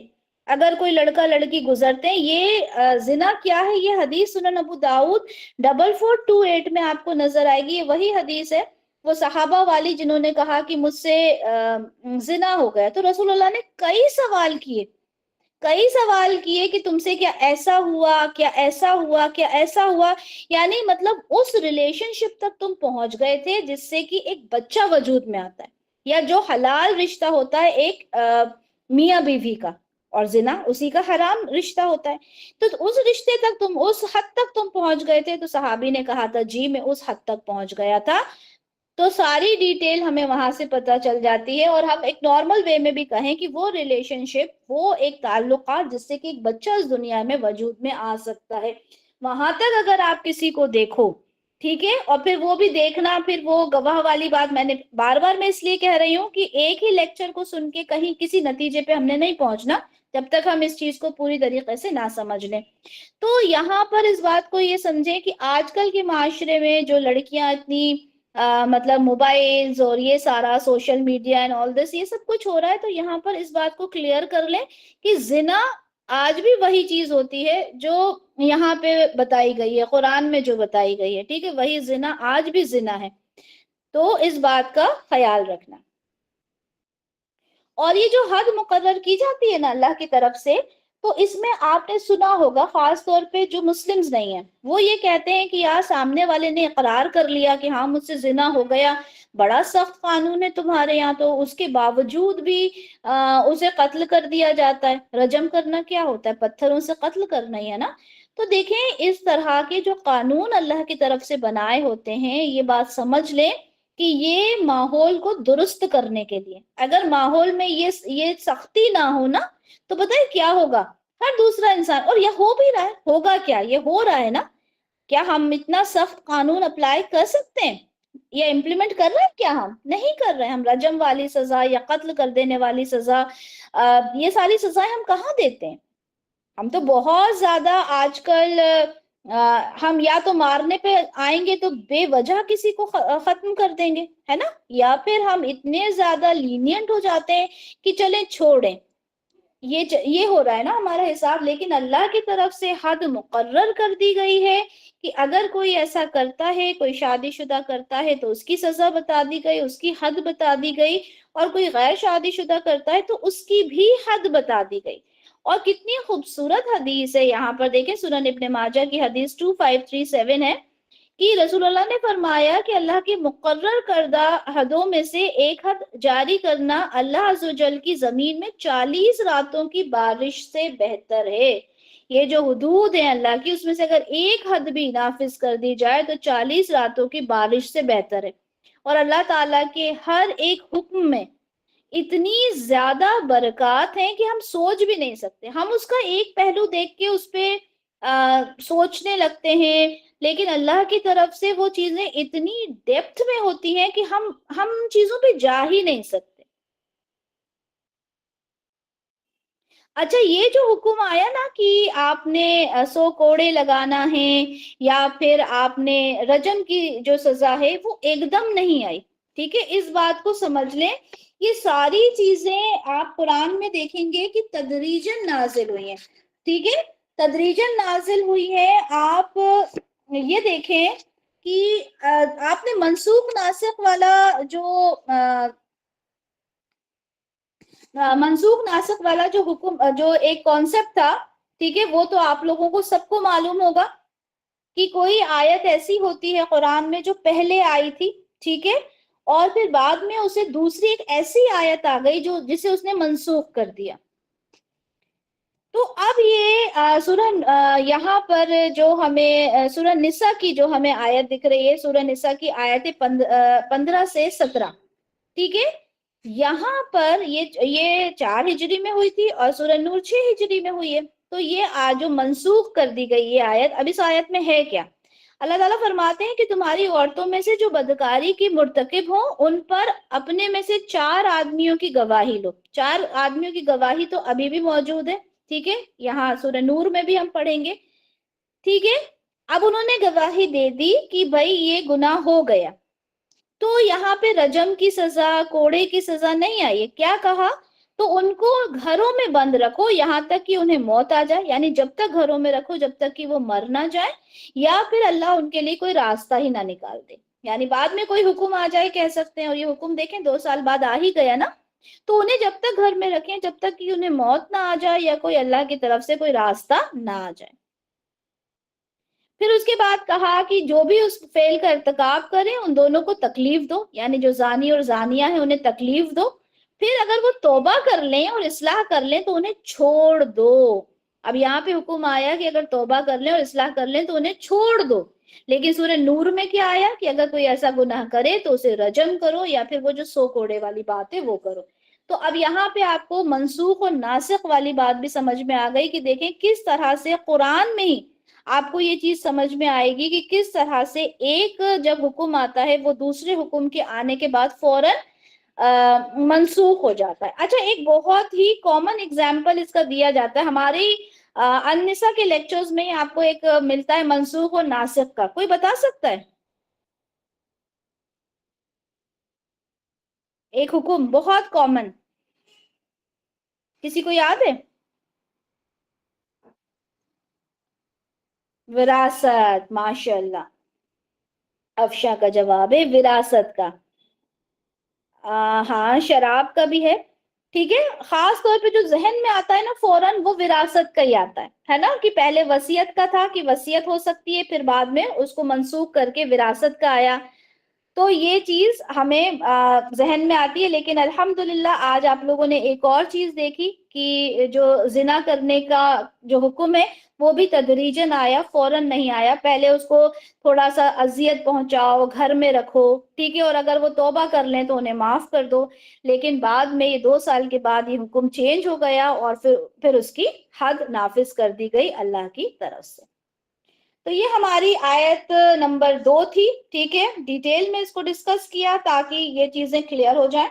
اگر کوئی لڑکا لڑکی گزرتے ہیں، یہ زنا کیا ہے. یہ حدیث سنن ابو داؤد 4428 میں آپ کو نظر آئے گی. یہ وہی حدیث ہے، وہ صحابہ والی جنہوں نے کہا کہ مجھ سے زنا ہو گیا، تو رسول اللہ نے کئی سوال کیے کہ تم سے کیا ایسا ہوا، کیا ایسا ہوا، کیا ایسا ہوا. یعنی مطلب اس ریلیشن شپ تک تم پہنچ گئے تھے جس سے کہ ایک بچہ وجود میں آتا ہے، یا جو حلال رشتہ ہوتا ہے ایک میاں بیوی کا، اور زنا اسی کا حرام رشتہ ہوتا ہے. تو اس رشتے تک تم، اس حد تک تم پہنچ گئے تھے. تو صحابی نے کہا تھا جی میں اس حد تک پہنچ گیا تھا. تو ساری ڈیٹیل ہمیں وہاں سے پتہ چل جاتی ہے، اور ہم ایک نارمل وے میں بھی کہیں کہ وہ ریلیشن شپ، وہ ایک تعلقات جس سے کہ ایک بچہ اس دنیا میں وجود میں آ سکتا ہے. وہاں تک اگر آپ کسی کو دیکھو، ٹھیک ہے، اور پھر وہ بھی دیکھنا، پھر وہ گواہ والی بات میں نے بار بار میں اس لیے کہہ رہی ہوں کہ ایک ہی لیکچر کو سن کے کہیں کسی نتیجے پہ ہم نے نہیں پہنچنا جب تک ہم اس چیز کو پوری طریقے سے نہ سمجھ لیں. تو یہاں پر اس بات کو یہ سمجھیں کہ آج کل کے معاشرے میں جو لڑکیاں اتنی مطلب موبائلز اور یہ سارا سوشل میڈیا اینڈ آل دس، یہ سب کچھ ہو رہا ہے. تو یہاں پر اس بات کو کلیئر کر لیں کہ زنا آج بھی وہی چیز ہوتی ہے جو یہاں پہ بتائی گئی ہے، قرآن میں جو بتائی گئی ہے. ٹھیک ہے، وہی زنا آج بھی زنا ہے. تو اس بات کا خیال رکھنا. اور یہ جو حد مقرر کی جاتی ہے نا اللہ کی طرف سے، تو اس میں آپ نے سنا ہوگا خاص طور پہ جو مسلمز نہیں ہیں، وہ یہ کہتے ہیں کہ یار سامنے والے نے اقرار کر لیا کہ ہاں مجھ سے زنا ہو گیا، بڑا سخت قانون ہے تمہارے یہاں، تو اس کے باوجود بھی اسے قتل کر دیا جاتا ہے. رجم کرنا کیا ہوتا ہے؟ پتھروں سے قتل کرنا ہی ہے نا. تو دیکھیں اس طرح کے جو قانون اللہ کی طرف سے بنائے ہوتے ہیں، یہ بات سمجھ لیں کہ یہ ماحول کو درست کرنے کے لیے. اگر ماحول میں یہ سختی نہ ہو نا، تو پتہ ہے کیا ہوگا؟ ہر دوسرا انسان، اور یہ ہو بھی رہا ہے، ہوگا کیا؟ یہ ہو رہا ہے نا. کیا ہم اتنا سخت قانون اپلائی کر سکتے ہیں یا امپلیمنٹ کر رہے ہیں؟ کیا ہم نہیں کر رہے ہیں. ہم رجم والی سزا یا قتل کر دینے والی سزا، یہ ساری سزائیں ہم کہاں دیتے ہیں؟ ہم تو بہت زیادہ آج کل ہم یا تو مارنے پہ آئیں گے تو بے وجہ کسی کو ختم کر دیں گے، ہے نا، یا پھر ہم اتنے زیادہ لینینٹ ہو جاتے ہیں کہ چلیں چھوڑیں. یہ ہو رہا ہے نا ہمارا حساب. لیکن اللہ کی طرف سے حد مقرر کر دی گئی ہے کہ اگر کوئی ایسا کرتا ہے، کوئی شادی شدہ کرتا ہے، تو اس کی سزا بتا دی گئی، اس کی حد بتا دی گئی. اور کوئی غیر شادی شدہ کرتا ہے تو اس کی بھی حد بتا دی گئی. اور کتنی خوبصورت حدیث ہے، یہاں پر دیکھیں سنن ابن ماجہ کی حدیث 2537 ہے کہ رسول اللہ نے فرمایا کہ اللہ کی مقرر کردہ حدوں میں سے ایک حد جاری کرنا اللہ عز و جل کی زمین میں 40 راتوں کی بارش سے بہتر ہے. یہ جو حدود ہیں اللہ کی، اس میں سے اگر ایک حد بھی نافذ کر دی جائے تو 40 راتوں کی بارش سے بہتر ہے. اور اللہ تعالیٰ کے ہر ایک حکم میں اتنی زیادہ برکات ہیں کہ ہم سوچ بھی نہیں سکتے. ہم اس کا ایک پہلو دیکھ کے اس پہ سوچنے لگتے ہیں، لیکن اللہ کی طرف سے وہ چیزیں اتنی ڈیپتھ میں ہوتی ہیں کہ ہم چیزوں پہ جا ہی نہیں سکتے. اچھا، یہ جو حکم آیا نا کہ آپ نے 100 کوڑے لگانا ہے، یا پھر آپ نے رجم کی جو سزا ہے، وہ ایک دم نہیں آئی. ٹھیک ہے، اس بات کو سمجھ لیں. یہ ساری چیزیں آپ قرآن میں دیکھیں گے کہ تدریجاً نازل ہوئی ہیں. ٹھیک ہے، تدریجاً نازل ہوئی ہے. آپ یہ دیکھیں کہ آپ نے منسوخ ناسخ والا جو حکم، جو ایک کانسیپٹ تھا، ٹھیک ہے، وہ تو آپ لوگوں کو سب کو معلوم ہوگا کہ کوئی آیت ایسی ہوتی ہے قرآن میں جو پہلے آئی تھی، ٹھیک ہے، اور پھر بعد میں اسے دوسری ایک ایسی آیت آ گئی جسے اس نے منسوخ کر دیا. تو اب یہ سورہ یہاں پر جو ہمیں سورہ نساء کی جو ہمیں آیت دکھ رہی ہے، سورہ نساء کی آیت 15 سے 17، ٹھیک ہے، یہاں پر یہ 4 ہجری میں ہوئی تھی اور سورہ نور 6 ہجری میں ہوئی ہے. تو یہ جو منسوخ کر دی گئی یہ آیت، اب اس آیت میں ہے کیا؟ اللہ تعالیٰ فرماتے ہیں کہ تمہاری عورتوں میں سے جو بدکاری کی مرتکب ہوں، ان پر اپنے میں سے 4 آدمیوں کی گواہی لو. 4 آدمیوں کی گواہی تو ابھی بھی موجود ہے. ٹھیک ہے، یہاں سورہ نور میں بھی ہم پڑھیں گے. ٹھیک ہے، اب انہوں نے گواہی دے دی کہ بھائی یہ گناہ ہو گیا، تو یہاں پہ رجم کی سزا، کوڑے کی سزا نہیں آئی، کیا کہا؟ تو ان کو گھروں میں بند رکھو یہاں تک کہ انہیں موت آ جائے، یعنی جب تک گھروں میں رکھو جب تک کہ وہ مر نہ جائے، یا پھر اللہ ان کے لیے کوئی راستہ ہی نہ نکال دے، یعنی بعد میں کوئی حکم آ جائے کہہ سکتے ہیں، اور یہ حکم دیکھیں 2 سال بعد آ ہی گیا نا، تو انہیں جب تک گھر میں رکھیں جب تک کہ انہیں موت نہ آ جائے یا کوئی اللہ کی طرف سے کوئی راستہ نہ آ جائے۔ پھر اس کے بعد کہا کہ جو بھی اس فعل کا ارتکاب کریں ان دونوں کو تکلیف دو، یعنی جو زانی اور زانیہ ہیں انہیں تکلیف دو، پھر اگر وہ توبہ کر لیں اور اصلاح کر لیں تو انہیں چھوڑ دو۔ اب یہاں پہ حکم آیا کہ اگر توبہ کر لیں اور اصلاح کر لیں تو انہیں چھوڑ دو، لیکن سورہ نور میں کیا آیا کہ اگر کوئی ایسا گناہ کرے تو اسے رجم کرو، یا پھر وہ جو 100 کوڑے والی بات ہے وہ کرو۔ تو اب یہاں پہ آپ کو منسوخ اور ناسخ والی بات بھی سمجھ میں آ گئی کہ دیکھیں کس طرح سے قرآن میں ہی آپ کو یہ چیز سمجھ میں آئے گی کہ کس طرح سے ایک جب حکم آتا ہے وہ دوسرے حکم کے آنے کے بعد فوراً منسوخ ہو جاتا ہے۔ اچھا، ایک بہت ہی کامن اگزامپل اس کا دیا جاتا ہے ہماری النساء کے لیکچرز میں، آپ کو ایک ملتا ہے منسوخ اور ناسخ کا، کوئی بتا سکتا ہے؟ ایک حکم بہت کامن، کسی کو یاد ہے؟ وراثت، ماشاء اللہ، افشا کا جواب ہے وراثت کا۔ ہاں، شراب کا بھی ٹھیک ہے، خاص طور پہ جو ذہن میں آتا ہے نا فوراً وہ وراثت کا ہی آتا ہے نا، کہ پہلے وصیت کا تھا کہ وصیت ہو سکتی ہے، پھر بعد میں اس کو منسوخ کر کے وراثت کا آیا، تو یہ چیز ہمیں ذہن میں آتی ہے۔ لیکن الحمدللہ آج آپ لوگوں نے ایک اور چیز دیکھی کہ جو زنا کرنے کا جو حکم ہے وہ بھی تدریجاً آیا، فوراً نہیں آیا، پہلے اس کو تھوڑا سا اذیت پہنچاؤ، گھر میں رکھو، ٹھیک ہے، اور اگر وہ توبہ کر لیں تو انہیں معاف کر دو، لیکن بعد میں یہ 2 سال کے بعد یہ حکم چینج ہو گیا اور پھر اس کی حد نافذ کر دی گئی اللہ کی طرف سے۔ تو یہ ہماری آیت نمبر 2 تھی، ٹھیک ہے، ڈیٹیل میں اس کو ڈسکس کیا تاکہ یہ چیزیں کلیئر ہو جائیں۔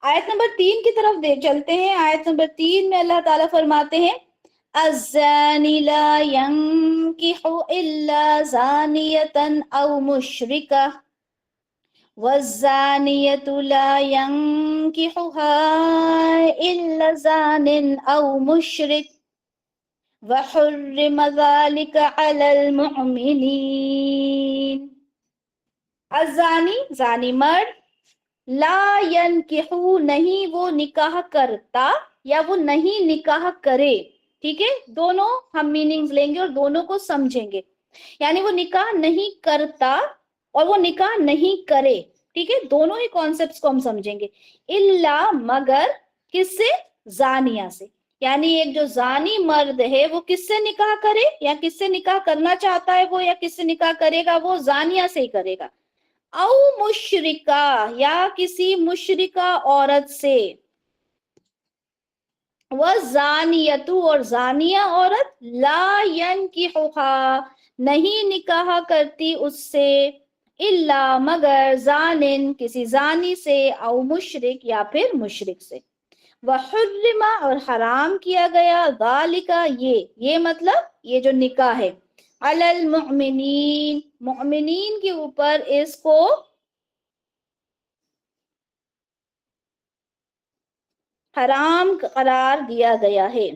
آیت نمبر 3 کی طرف چلتے ہیں۔ آیت نمبر 3 میں اللہ تعالیٰ فرماتے ہیں الزانی لا ينکح الا زانیتا او مشرکہ والزانیۃ لا ينکحها الا زان او مشرک وحرم ذلك على المؤمنین۔ الزانی، زانی مرد، لا ينکحو، نہیں وہ نکاح کرتا یا وہ نہیں نکاح کرے، ٹھیک ہے، دونوں ہم میننگز لیں گے اور دونوں کو سمجھیں گے، یعنی وہ نکاح نہیں کرتا اور وہ نکاح نہیں کرے، ٹھیک ہے، دونوں ہی کانسیپٹس کو ہم سمجھیں گے۔ الا، مگر، کس سے؟ زانیہ سے، یعنی ایک جو زانی مرد ہے وہ کس سے نکاح کرے یا کس سے نکاح کرنا چاہتا ہے وہ، یا کس سے نکاح کرے گا وہ؟ زانیہ سے ہی کرے گا، او مشرکہ، یا کسی مشرکہ عورت سے، وَالزَّانِيَةُ، اور زانیہ عورت، لا ينکحها، نہیں نکاح کرتی اس سے، الا، مگر، زانن، کسی زانی سے، او مشرک، یا پھر مشرک سے، وحرم، اور حرام کیا گیا، ذالک، یہ مطلب یہ جو نکاح ہے، علی المؤمنین، مؤمنین کے اوپر اس کو حرام قرار دیا گیا ہے۔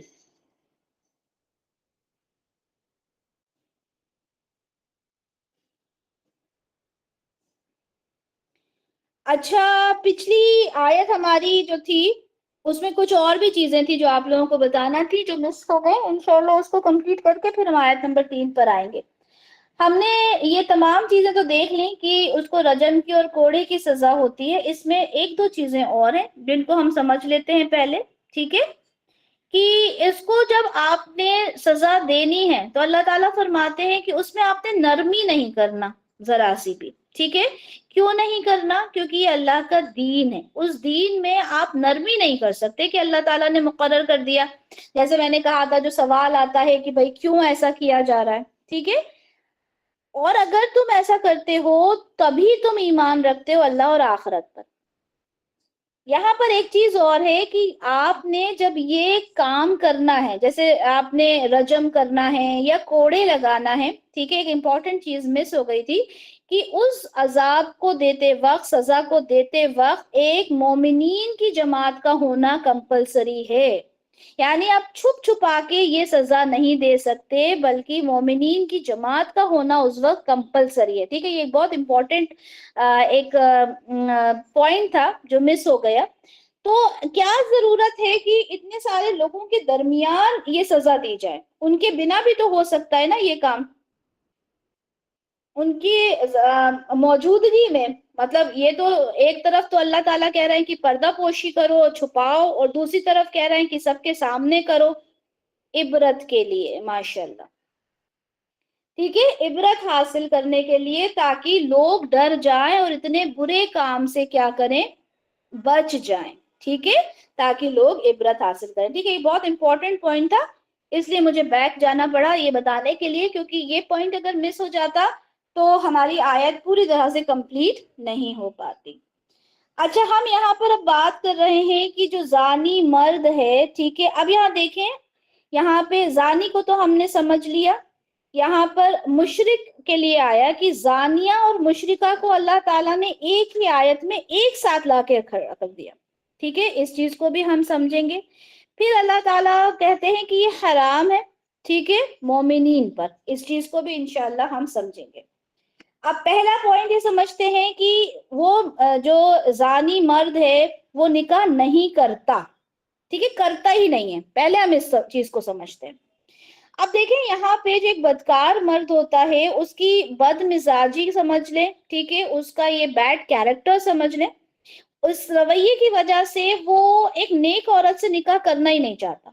اچھا، پچھلی آیت ہماری جو تھی اس میں کچھ اور بھی چیزیں تھی جو آپ لوگوں کو بتانا تھی جو مس ہو گئے، انشاءاللہ اس کو کمپلیٹ کر کے پھر ہم آیت نمبر 3 پر آئیں گے۔ ہم نے یہ تمام چیزیں تو دیکھ لیں کہ اس کو رجم کی اور کوڑے کی سزا ہوتی ہے، اس میں 1-2 چیزیں اور ہیں جن کو ہم سمجھ لیتے ہیں پہلے، ٹھیک ہے، کہ اس کو جب آپ نے سزا دینی ہے تو اللہ تعالیٰ فرماتے ہیں کہ اس میں آپ نے نرمی نہیں کرنا ذرا سی بھی، ٹھیک ہے، کیوں نہیں کرنا؟ کیونکہ یہ اللہ کا دین ہے، اس دین میں آپ نرمی نہیں کر سکتے کہ اللہ تعالیٰ نے مقرر کر دیا، جیسے میں نے کہا تھا جو سوال آتا ہے کہ بھائی کیوں ایسا کیا جا رہا ہے، ٹھیک ہے، اور اگر تم ایسا کرتے ہو تبھی تم ایمان رکھتے ہو اللہ اور آخرت پر، یہاں پر ایک چیز اور ہے کہ آپ نے جب یہ کام کرنا ہے، جیسے آپ نے رجم کرنا ہے یا کوڑے لگانا ہے، ٹھیک ہے، ایک امپورٹنٹ چیز مس ہو گئی تھی کہ اس عذاب کو دیتے وقت، سزا کو دیتے وقت ایک مومنین کی جماعت کا ہونا کمپلسری ہے. یعنی آپ چھپ چھپا کے یہ سزا نہیں دے سکتے، بلکہ مومنین کی جماعت کا ہونا اس وقت کمپلسری ہے. ٹھیک ہے، یہ بہت امپورٹنٹ ایک پوائنٹ تھا جو مس ہو گیا. تو کیا ضرورت ہے کہ اتنے سارے لوگوں کے درمیان یہ سزا دی جائے؟ ان کے بنا بھی تو ہو سکتا ہے نا یہ کام، ان کی موجودگی میں. مطلب یہ تو ایک طرف تو اللہ تعالیٰ کہہ رہے ہیں کہ پردہ پوشی کرو، چھپاؤ، اور دوسری طرف کہہ رہے ہیں کہ سب کے سامنے کرو، عبرت کے لیے. ماشاءاللہ، ٹھیک ہے، عبرت حاصل کرنے کے لیے، تاکہ لوگ ڈر جائیں اور اتنے برے کام سے کیا کریں، بچ جائیں. ٹھیک ہے، تاکہ لوگ عبرت حاصل کریں. ٹھیک ہے، یہ بہت امپورٹنٹ پوائنٹ تھا، اس لیے مجھے بیک جانا پڑا یہ بتانے کے لیے، کیونکہ یہ پوائنٹ اگر مس ہو جاتا تو ہماری آیت پوری طرح سے کمپلیٹ نہیں ہو پاتی. اچھا، ہم یہاں پر اب بات کر رہے ہیں کہ جو زانی مرد ہے، ٹھیک ہے، اب یہاں دیکھیں، یہاں پہ زانی کو تو ہم نے سمجھ لیا. یہاں پر مشرک کے لیے آیا کہ زانیہ اور مشرکہ کو اللہ تعالیٰ نے ایک ہی آیت میں ایک ساتھ لا کے کھڑا کر دیا. ٹھیک ہے، اس چیز کو بھی ہم سمجھیں گے. پھر اللہ تعالیٰ کہتے ہیں کہ یہ حرام ہے، ٹھیک ہے، مومنین پر. اس چیز کو بھی انشاءاللہ ہم سمجھیں گے. اب پہلا پوائنٹ یہ سمجھتے ہیں کہ وہ جو زانی مرد ہے وہ نکاح نہیں کرتا. ٹھیک ہے، کرتا ہی نہیں ہے. پہلے ہم اس چیز کو سمجھتے ہیں. اب دیکھیں یہاں پہ جو ایک بدکار مرد ہوتا ہے، اس کی بد مزاجی سمجھ لیں، ٹھیک ہے، اس کا یہ بیڈ کیریکٹر سمجھ لیں، اس رویے کی وجہ سے وہ ایک نیک عورت سے نکاح کرنا ہی نہیں چاہتا.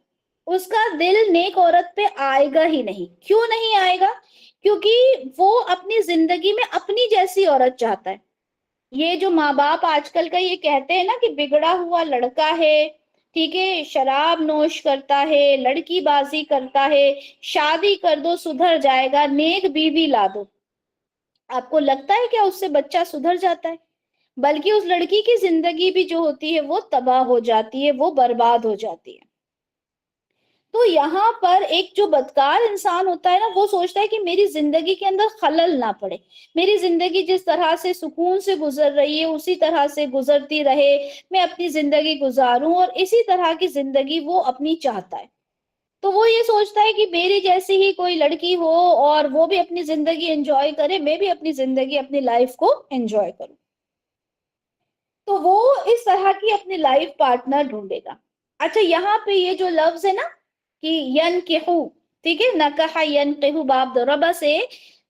اس کا دل نیک عورت پہ آئے گا ہی نہیں. کیوں نہیں آئے گا؟ کیونکہ وہ اپنی زندگی میں اپنی جیسی عورت چاہتا ہے. یہ جو ماں باپ آج کل کا یہ کہتے ہیں نا کہ بگڑا ہوا لڑکا ہے، ٹھیک ہے، شراب نوش کرتا ہے، لڑکی بازی کرتا ہے، شادی کر دو سدھر جائے گا، نیک بیوی لا دو. آپ کو لگتا ہے کیا اس سے بچہ سدھر جاتا ہے؟ بلکہ اس لڑکی کی زندگی بھی جو ہوتی ہے وہ تباہ ہو جاتی ہے، وہ برباد ہو جاتی ہے. تو یہاں پر ایک جو بدکار انسان ہوتا ہے نا، وہ سوچتا ہے کہ میری زندگی کے اندر خلل نہ پڑے، میری زندگی جس طرح سے سکون سے گزر رہی ہے اسی طرح سے گزرتی رہے، میں اپنی زندگی گزاروں، اور اسی طرح کی زندگی وہ اپنی چاہتا ہے. تو وہ یہ سوچتا ہے کہ میری جیسی ہی کوئی لڑکی ہو اور وہ بھی اپنی زندگی انجوائے کرے، میں بھی اپنی زندگی، اپنی لائف کو انجوائے کروں. تو وہ اس طرح کی اپنی لائف پارٹنر ڈھونڈے گا. اچھا، یہاں پہ یہ جو لفظ ہے نا کہ ینکحو، ٹھیک ہے، نکح ینکحو باب ضربہ سے،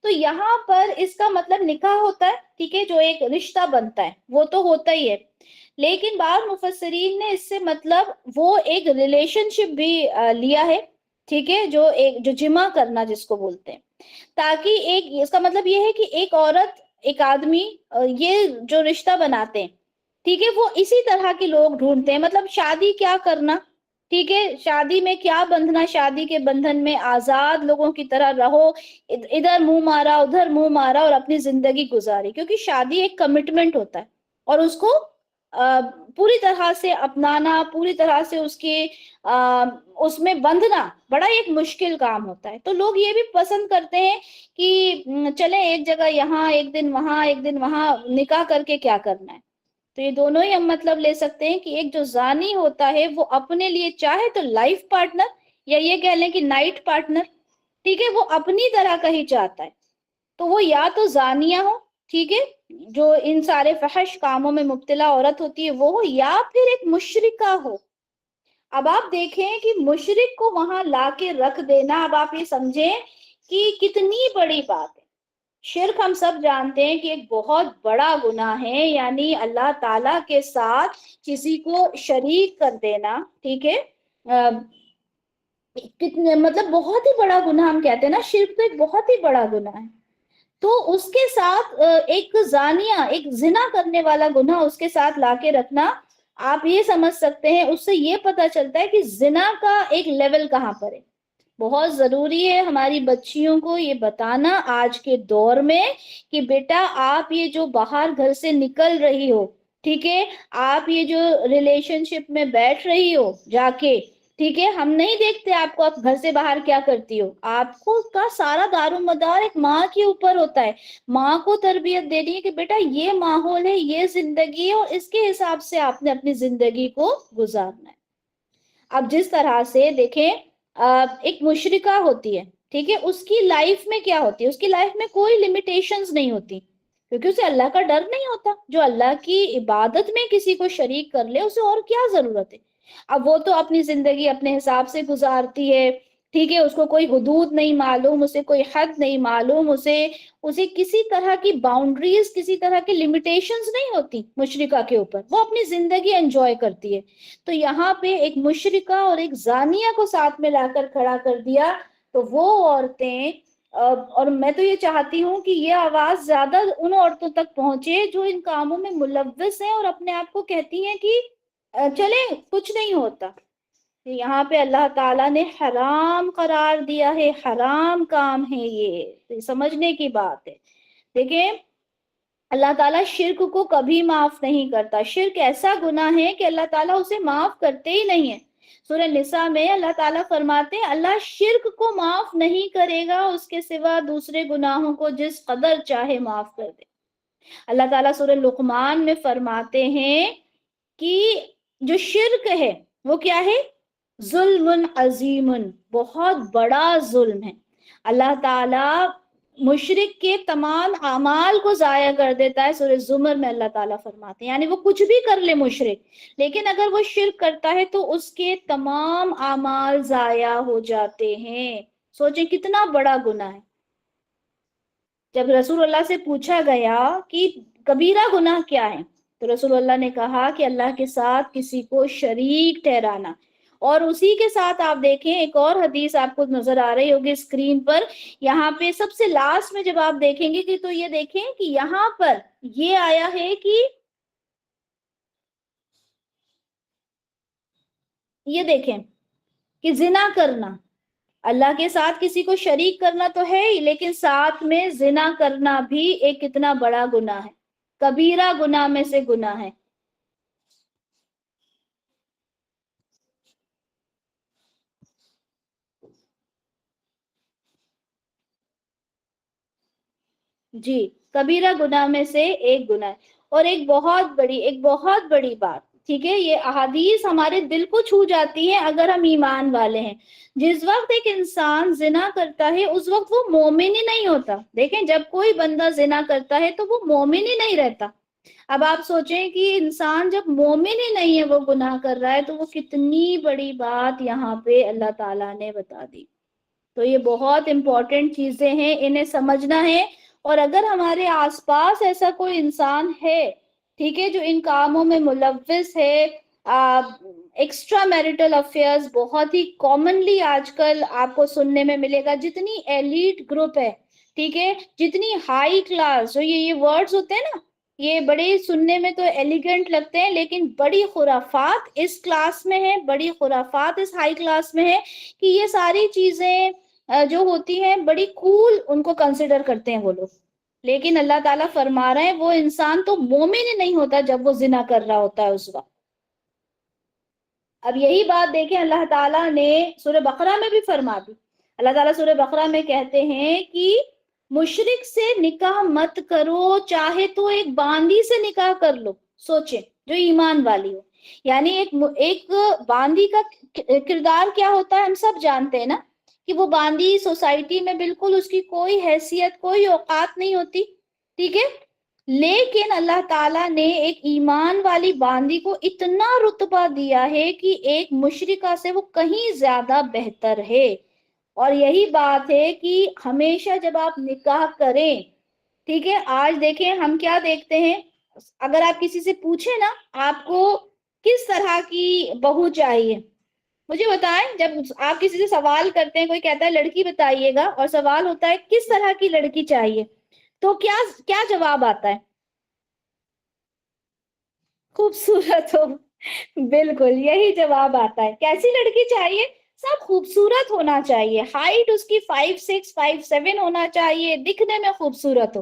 تو یہاں پر اس کا مطلب نکاح ہوتا ہے، ٹھیک ہے، جو ایک رشتہ بنتا ہے وہ تو ہوتا ہی ہے. لیکن بعض مفسرین نے اس سے مطلب وہ ایک ریلیشن شپ بھی لیا ہے، ٹھیک ہے، جو ایک جو جمع کرنا جس کو بولتے ہیں. تاکہ ایک، اس کا مطلب یہ ہے کہ ایک عورت ایک آدمی یہ جو رشتہ بناتے ہیں، ٹھیک ہے، وہ اسی طرح کے لوگ ڈھونڈتے ہیں. مطلب شادی کیا کرنا، ٹھیک ہے، شادی میں کیا بندھنا، شادی کے بندھن میں آزاد لوگوں کی طرح رہو، ادھر منہ مارا ادھر منہ مارا اور اپنی زندگی گزاری. کیونکہ شادی ایک کمٹمنٹ ہوتا ہے، اور اس کو پوری طرح سے اپنانا، پوری طرح سے اس میں بندھنا بڑا ایک مشکل کام ہوتا ہے. تو لوگ یہ بھی پسند کرتے ہیں کہ چلیں ایک جگہ یہاں ایک دن وہاں ایک دن وہاں، نکاح کر کے کیا کرنا ہے. تو یہ دونوں ہی ہم مطلب لے سکتے ہیں کہ ایک جو زانی ہوتا ہے وہ اپنے لیے چاہے تو لائف پارٹنر، یا یہ کہہ لیں کہ نائٹ پارٹنر، ٹھیک ہے، وہ اپنی طرح کا ہی چاہتا ہے. تو وہ یا تو زانیہ ہو، ٹھیک ہے، جو ان سارے فحش کاموں میں مبتلا عورت ہوتی ہے وہ ہو، یا پھر ایک مشرکہ ہو. اب آپ دیکھیں کہ مشرک کو وہاں لا کے رکھ دینا، اب آپ یہ سمجھیں کہ کتنی بڑی بات ہے. شرک ہم سب جانتے ہیں کہ ایک بہت بڑا گناہ ہے، یعنی اللہ تعالی کے ساتھ کسی کو شریک کر دینا، ٹھیک ہے، کتنے مطلب بہت ہی بڑا گناہ. ہم کہتے ہیں نا شرک تو ایک بہت ہی بڑا گناہ ہے. تو اس کے ساتھ ایک زانیہ، ایک زنا کرنے والا گناہ اس کے ساتھ لا کے رکھنا، آپ یہ سمجھ سکتے ہیں، اس سے یہ پتا چلتا ہے کہ زنا کا ایک لیول کہاں پر ہے. بہت ضروری ہے ہماری بچیوں کو یہ بتانا آج کے دور میں کہ بیٹا آپ یہ جو باہر گھر سے نکل رہی ہو، ٹھیک ہے، آپ یہ جو ریلیشن شپ میں بیٹھ رہی ہو جا کے، ٹھیک ہے، ہم نہیں دیکھتے آپ کو آپ گھر سے باہر کیا کرتی ہو، آپ کو کا سارا دار و مدار ایک ماں کے اوپر ہوتا ہے. ماں کو تربیت دینی ہے کہ بیٹا یہ ماحول ہے، یہ زندگی ہے، اور اس کے حساب سے آپ نے اپنی زندگی کو گزارنا ہے. اب جس طرح سے دیکھیں ایک مشرکہ ہوتی ہے، ٹھیک ہے، اس کی لائف میں کیا ہوتی ہے، اس کی لائف میں کوئی لمیٹیشنز نہیں ہوتی، کیونکہ اسے اللہ کا ڈر نہیں ہوتا. جو اللہ کی عبادت میں کسی کو شریک کر لے اسے اور کیا ضرورت ہے. اب وہ تو اپنی زندگی اپنے حساب سے گزارتی ہے، ٹھیک ہے، اس کو کوئی حدود نہیں معلوم، اسے کوئی حد نہیں معلوم، اسے کسی طرح کی باؤنڈریز، کسی طرح کی لمیٹیشنز نہیں ہوتی مشرکہ کے اوپر، وہ اپنی زندگی انجوائے کرتی ہے. تو یہاں پہ ایک مشرکہ اور ایک زانیہ کو ساتھ میں لا کر کھڑا کر دیا. تو وہ عورتیں، اور میں تو یہ چاہتی ہوں کہ یہ آواز زیادہ ان عورتوں تک پہنچے جو ان کاموں میں ملوث ہیں اور اپنے آپ کو کہتی ہیں کہ چلیں کچھ نہیں ہوتا. یہاں پہ اللہ تعالیٰ نے حرام قرار دیا ہے، حرام کام ہے یہ سمجھنے کی بات ہے. دیکھیں اللہ تعالیٰ شرک کو کبھی معاف نہیں کرتا. شرک ایسا گناہ ہے کہ اللہ تعالیٰ اسے معاف کرتے ہی نہیں ہے. سورہ نساء میں اللہ تعالیٰ فرماتے ہیں اللہ شرک کو معاف نہیں کرے گا، اس کے سوا دوسرے گناہوں کو جس قدر چاہے معاف کر دے. اللہ تعالیٰ سورہ لقمان میں فرماتے ہیں کہ جو شرک ہے وہ کیا ہے، ظلم عظیم، بہت بڑا ظلم ہے. اللہ تعالیٰ مشرک کے تمام اعمال کو ضائع کر دیتا ہے. سورہ زمر میں اللہ تعالیٰ فرماتے ہیں یعنی وہ کچھ بھی کر لے مشرک، لیکن اگر وہ شرک کرتا ہے تو اس کے تمام اعمال ضائع ہو جاتے ہیں. سوچیں کتنا بڑا گناہ ہے. جب رسول اللہ سے پوچھا گیا کہ کبیرہ گناہ کیا ہے تو رسول اللہ نے کہا کہ اللہ کے ساتھ کسی کو شریک ٹھہرانا. اور اسی کے ساتھ آپ دیکھیں ایک اور حدیث آپ کو نظر آ رہی ہوگی اسکرین پر، یہاں پہ سب سے لاسٹ میں جب آپ دیکھیں گے کہ تو یہ دیکھیں کہ یہاں پر یہ آیا ہے کہ یہ دیکھیں کہ زنا کرنا، اللہ کے ساتھ کسی کو شریک کرنا تو ہے ہی، لیکن ساتھ میں زنا کرنا بھی ایک کتنا بڑا گناہ ہے، کبیرہ گناہ میں سے گناہ ہے. جی، کبیرہ گناہ میں سے ایک گناہ ہے. اور ایک بہت بڑی بات، ٹھیک ہے، یہ احادیث ہمارے دل کو چھو جاتی ہیں اگر ہم ایمان والے ہیں. جس وقت ایک انسان زنا کرتا ہے اس وقت وہ مومن ہی نہیں ہوتا. دیکھیں جب کوئی بندہ زنا کرتا ہے تو وہ مومن ہی نہیں رہتا. اب آپ سوچیں کہ انسان جب مومن ہی نہیں ہے وہ گناہ کر رہا ہے تو وہ کتنی بڑی بات یہاں پہ اللہ تعالیٰ نے بتا دی. تو یہ بہت امپورٹنٹ چیزیں ہیں، انہیں سمجھنا ہے. اور اگر ہمارے آس پاس ایسا کوئی انسان ہے، ٹھیک ہے، جو ان کاموں میں ملوث ہے، ایکسٹرا میریٹل افیئرز بہت ہی کامنلی آج کل آپ کو سننے میں ملے گا. جتنی ایلیٹ گروپ ہے، ٹھیک ہے، جتنی ہائی کلاس، جو یہ ورڈز ہوتے ہیں نا، یہ بڑے سننے میں تو ایلیگنٹ لگتے ہیں لیکن بڑی خرافات اس کلاس میں ہے، بڑی خرافات اس ہائی کلاس میں ہے کہ یہ ساری چیزیں جو ہوتی ہیں بڑی کول ان کو کنسیڈر کرتے ہیں وہ لوگ. لیکن اللہ تعالیٰ فرما رہے ہیں وہ انسان تو مومن ہی نہیں ہوتا جب وہ زنا کر رہا ہوتا ہے اس وقت. اب یہی بات دیکھیں اللہ تعالیٰ نے سورہ بقرہ میں بھی فرما دی. اللہ تعالیٰ سورہ بقرہ میں کہتے ہیں کہ مشرک سے نکاح مت کرو، چاہے تو ایک باندی سے نکاح کر لو. سوچیں جو ایمان والی ہو، یعنی ایک باندی کا کردار کیا ہوتا ہے ہم سب جانتے ہیں نا، کہ وہ باندی سوسائٹی میں بالکل اس کی کوئی حیثیت، کوئی اوقات نہیں ہوتی، ٹھیک ہے. لیکن اللہ تعالیٰ نے ایک ایمان والی باندی کو اتنا رتبہ دیا ہے کہ ایک مشرکہ سے وہ کہیں زیادہ بہتر ہے. اور یہی بات ہے کہ ہمیشہ جب آپ نکاح کریں، ٹھیک ہے، آج دیکھیں ہم کیا دیکھتے ہیں، اگر آپ کسی سے پوچھیں نا آپ کو کس طرح کی بہو چاہیے، مجھے بتائیں، جب آپ کسی سے سوال کرتے ہیں، کوئی کہتا ہے لڑکی بتائیے گا اور سوال ہوتا ہے کس طرح کی لڑکی چاہیے، تو کیا جواب آتا ہے؟ خوبصورت ہو. بالکل یہی جواب آتا ہے. کیسی لڑکی چاہیے؟ سب خوبصورت ہونا چاہیے، ہائٹ اس کی 5'6" 5'7" ہونا چاہیے، دکھنے میں خوبصورت ہو.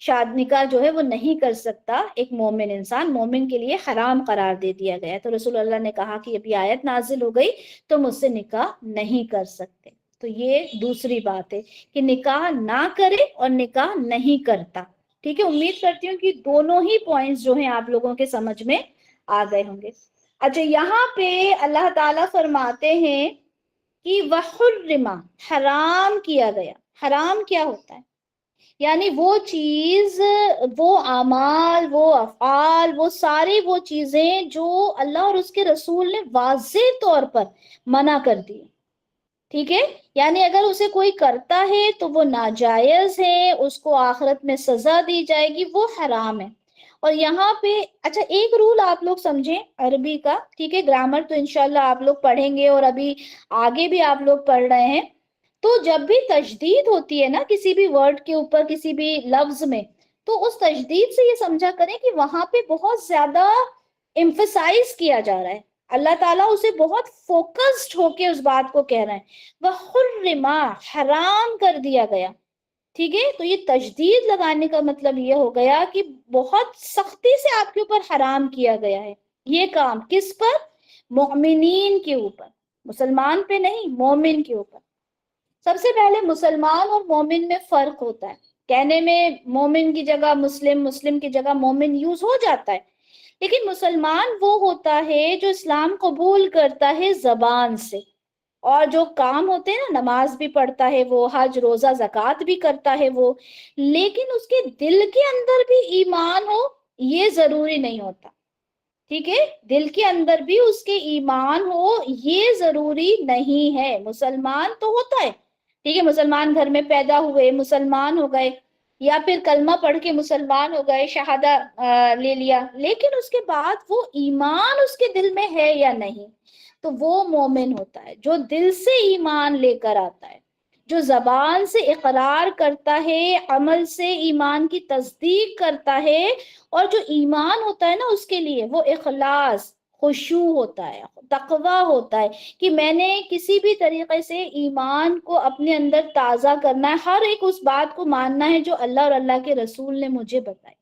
نکاح جو ہے وہ نہیں کر سکتا ایک مومن انسان، مومن کے لیے حرام قرار دے دیا گیا. تو رسول اللہ نے کہا کہ ابھی آیت نازل ہو گئی تو مجھ سے نکاح نہیں کر سکتے. تو یہ دوسری بات ہے کہ نکاح نہ کرے اور نکاح نہیں کرتا. ٹھیک ہے، امید کرتی ہوں کہ دونوں ہی پوائنٹس جو ہیں آپ لوگوں کے سمجھ میں آ گئے ہوں گے. اچھا، یہاں پہ اللہ تعالیٰ فرماتے ہیں کہ وَحُرِّمَ، حرام کیا گیا. حرام کیا ہوتا ہے؟ یعنی وہ چیز، وہ اعمال، وہ افعال، وہ ساری وہ چیزیں جو اللہ اور اس کے رسول نے واضح طور پر منع کر دی. ٹھیک ہے، یعنی اگر اسے کوئی کرتا ہے تو وہ ناجائز ہے، اس کو آخرت میں سزا دی جائے گی، وہ حرام ہے. اور یہاں پہ اچھا ایک رول آپ لوگ سمجھیں عربی کا. ٹھیک ہے، گرامر تو انشاءاللہ آپ لوگ پڑھیں گے اور ابھی آگے بھی آپ لوگ پڑھ رہے ہیں. تو جب بھی تشدید ہوتی ہے نا کسی بھی ورڈ کے اوپر، کسی بھی لفظ میں، تو اس تشدید سے یہ سمجھا کریں کہ وہاں پہ بہت زیادہ ایمفسائز کیا جا رہا ہے. اللہ تعالیٰ اسے بہت فوکسڈ ہو کے اس بات کو کہہ رہے ہیں، وَحُرِّمَ، حرام کر دیا گیا. ٹھیک ہے، تو یہ تشدید لگانے کا مطلب یہ ہو گیا کہ بہت سختی سے آپ کے اوپر حرام کیا گیا ہے یہ کام. کس پر؟ مومنین کے اوپر، مسلمان پہ نہیں، مومن کے اوپر. سب سے پہلے مسلمان اور مومن میں فرق ہوتا ہے. کہنے میں مومن کی جگہ مسلم، مسلم کی جگہ مومن یوز ہو جاتا ہے، لیکن مسلمان وہ ہوتا ہے جو اسلام قبول کرتا ہے زبان سے، اور جو کام ہوتے ہیں نا، نماز بھی پڑھتا ہے وہ، حج روزہ زکوٰۃ بھی کرتا ہے وہ، لیکن اس کے دل کے اندر بھی ایمان ہو یہ ضروری نہیں ہوتا. ٹھیک ہے، دل کے اندر بھی اس کے ایمان ہو یہ ضروری نہیں ہے. مسلمان تو ہوتا ہے، ٹھیک ہے، مسلمان گھر میں پیدا ہوئے مسلمان ہو گئے، یا پھر کلمہ پڑھ کے مسلمان ہو گئے، شہادہ لے لیا، لیکن اس کے بعد وہ ایمان اس کے دل میں ہے یا نہیں، تو وہ مومن ہوتا ہے جو دل سے ایمان لے کر آتا ہے، جو زبان سے اقرار کرتا ہے، عمل سے ایمان کی تصدیق کرتا ہے. اور جو ایمان ہوتا ہے نا اس کے لیے وہ اخلاص، خشوع ہوتا ہے، تقویٰ ہوتا ہے کہ میں نے کسی بھی طریقے سے ایمان کو اپنے اندر تازہ کرنا ہے، ہر ایک اس بات کو ماننا ہے جو اللہ اور اللہ کے رسول نے مجھے بتائی.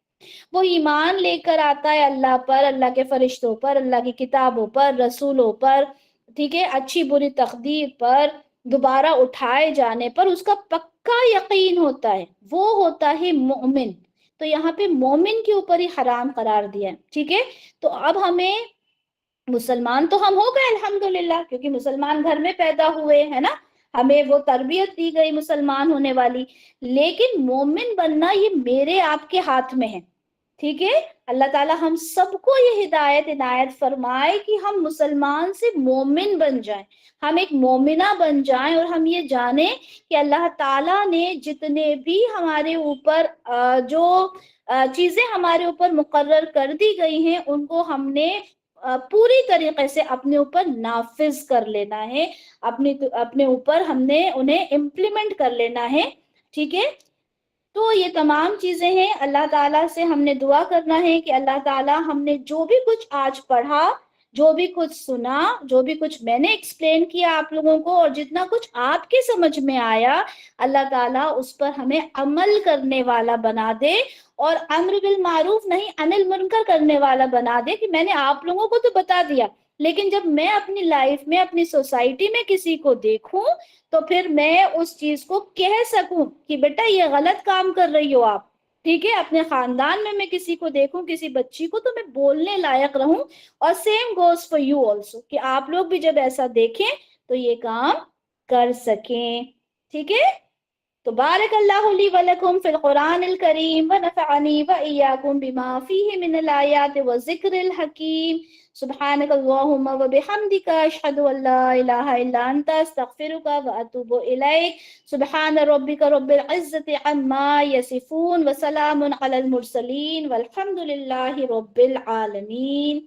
وہ ایمان لے کر آتا ہے اللہ پر، اللہ کے فرشتوں پر، اللہ کی کتابوں پر، رسولوں پر، ٹھیک ہے، اچھی بری تقدیر پر، دوبارہ اٹھائے جانے پر اس کا پکا یقین ہوتا ہے، وہ ہوتا ہے مومن. تو یہاں پہ مومن کے اوپر ہی حرام قرار دیا ہے. ٹھیک ہے، تو اب ہمیں مسلمان تو ہم ہو گئے الحمدللہ، کیونکہ مسلمان گھر میں پیدا ہوئے ہے نا، ہمیں وہ تربیت دی گئی مسلمان ہونے والی، لیکن مومن بننا یہ میرے آپ کے ہاتھ میں ہے. ٹھیک ہے، اللہ تعالیٰ ہم سب کو یہ ہدایت عنایت فرمائے کہ ہم مسلمان سے مومن بن جائیں، ہم ایک مومنہ بن جائیں، اور ہم یہ جانیں کہ اللہ تعالیٰ نے جتنے بھی ہمارے اوپر جو چیزیں ہمارے اوپر مقرر کر دی گئی ہیں ان کو ہم نے پوری طریقے سے اپنے اوپر نافذ کر لینا ہے، اپنے اوپر ہم نے انہیں امپلیمنٹ کر لینا ہے. ٹھیک ہے، تو یہ تمام چیزیں ہیں. اللہ تعالیٰ سے ہم نے دعا کرنا ہے کہ اللہ تعالیٰ ہم نے جو بھی کچھ آج پڑھا، جو بھی کچھ سنا، جو بھی کچھ میں نے ایکسپلین کیا آپ لوگوں کو، اور جتنا کچھ آپ کے سمجھ میں آیا، اللہ تعالیٰ اس پر ہمیں عمل کرنے والا بنا دے، اور امر بالمعروف نہیں عن المنکر کرنے والا بنا دے. کہ میں نے آپ لوگوں کو تو بتا دیا، لیکن جب میں اپنی لائف میں، اپنی سوسائٹی میں کسی کو دیکھوں تو پھر میں اس چیز کو کہہ سکوں کہ بیٹا یہ غلط کام کر رہی ہو آپ. ٹھیک ہے، اپنے خاندان میں کسی کو دیکھوں، کسی بچی کو، تو میں بولنے لائق رہوں. اور same goes for you also, کہ آپ لوگ بھی جب ایسا دیکھیں تو یہ کام کر سکیں. ٹھیک ہے، تو بارک اللہ لی ولکم فی القرآن الکریم ونفعنی وإیاکم بما فیہ من الآیات والذکر الحکیم. سبحانک اللہم وبحمدک، اشہد ان لا الہ الا انت، استغفرک واتوب الیک. سبحان ربک رب العزت عما یصفون، وسلام علی المرسلین، والحمد للہ رب العالمین.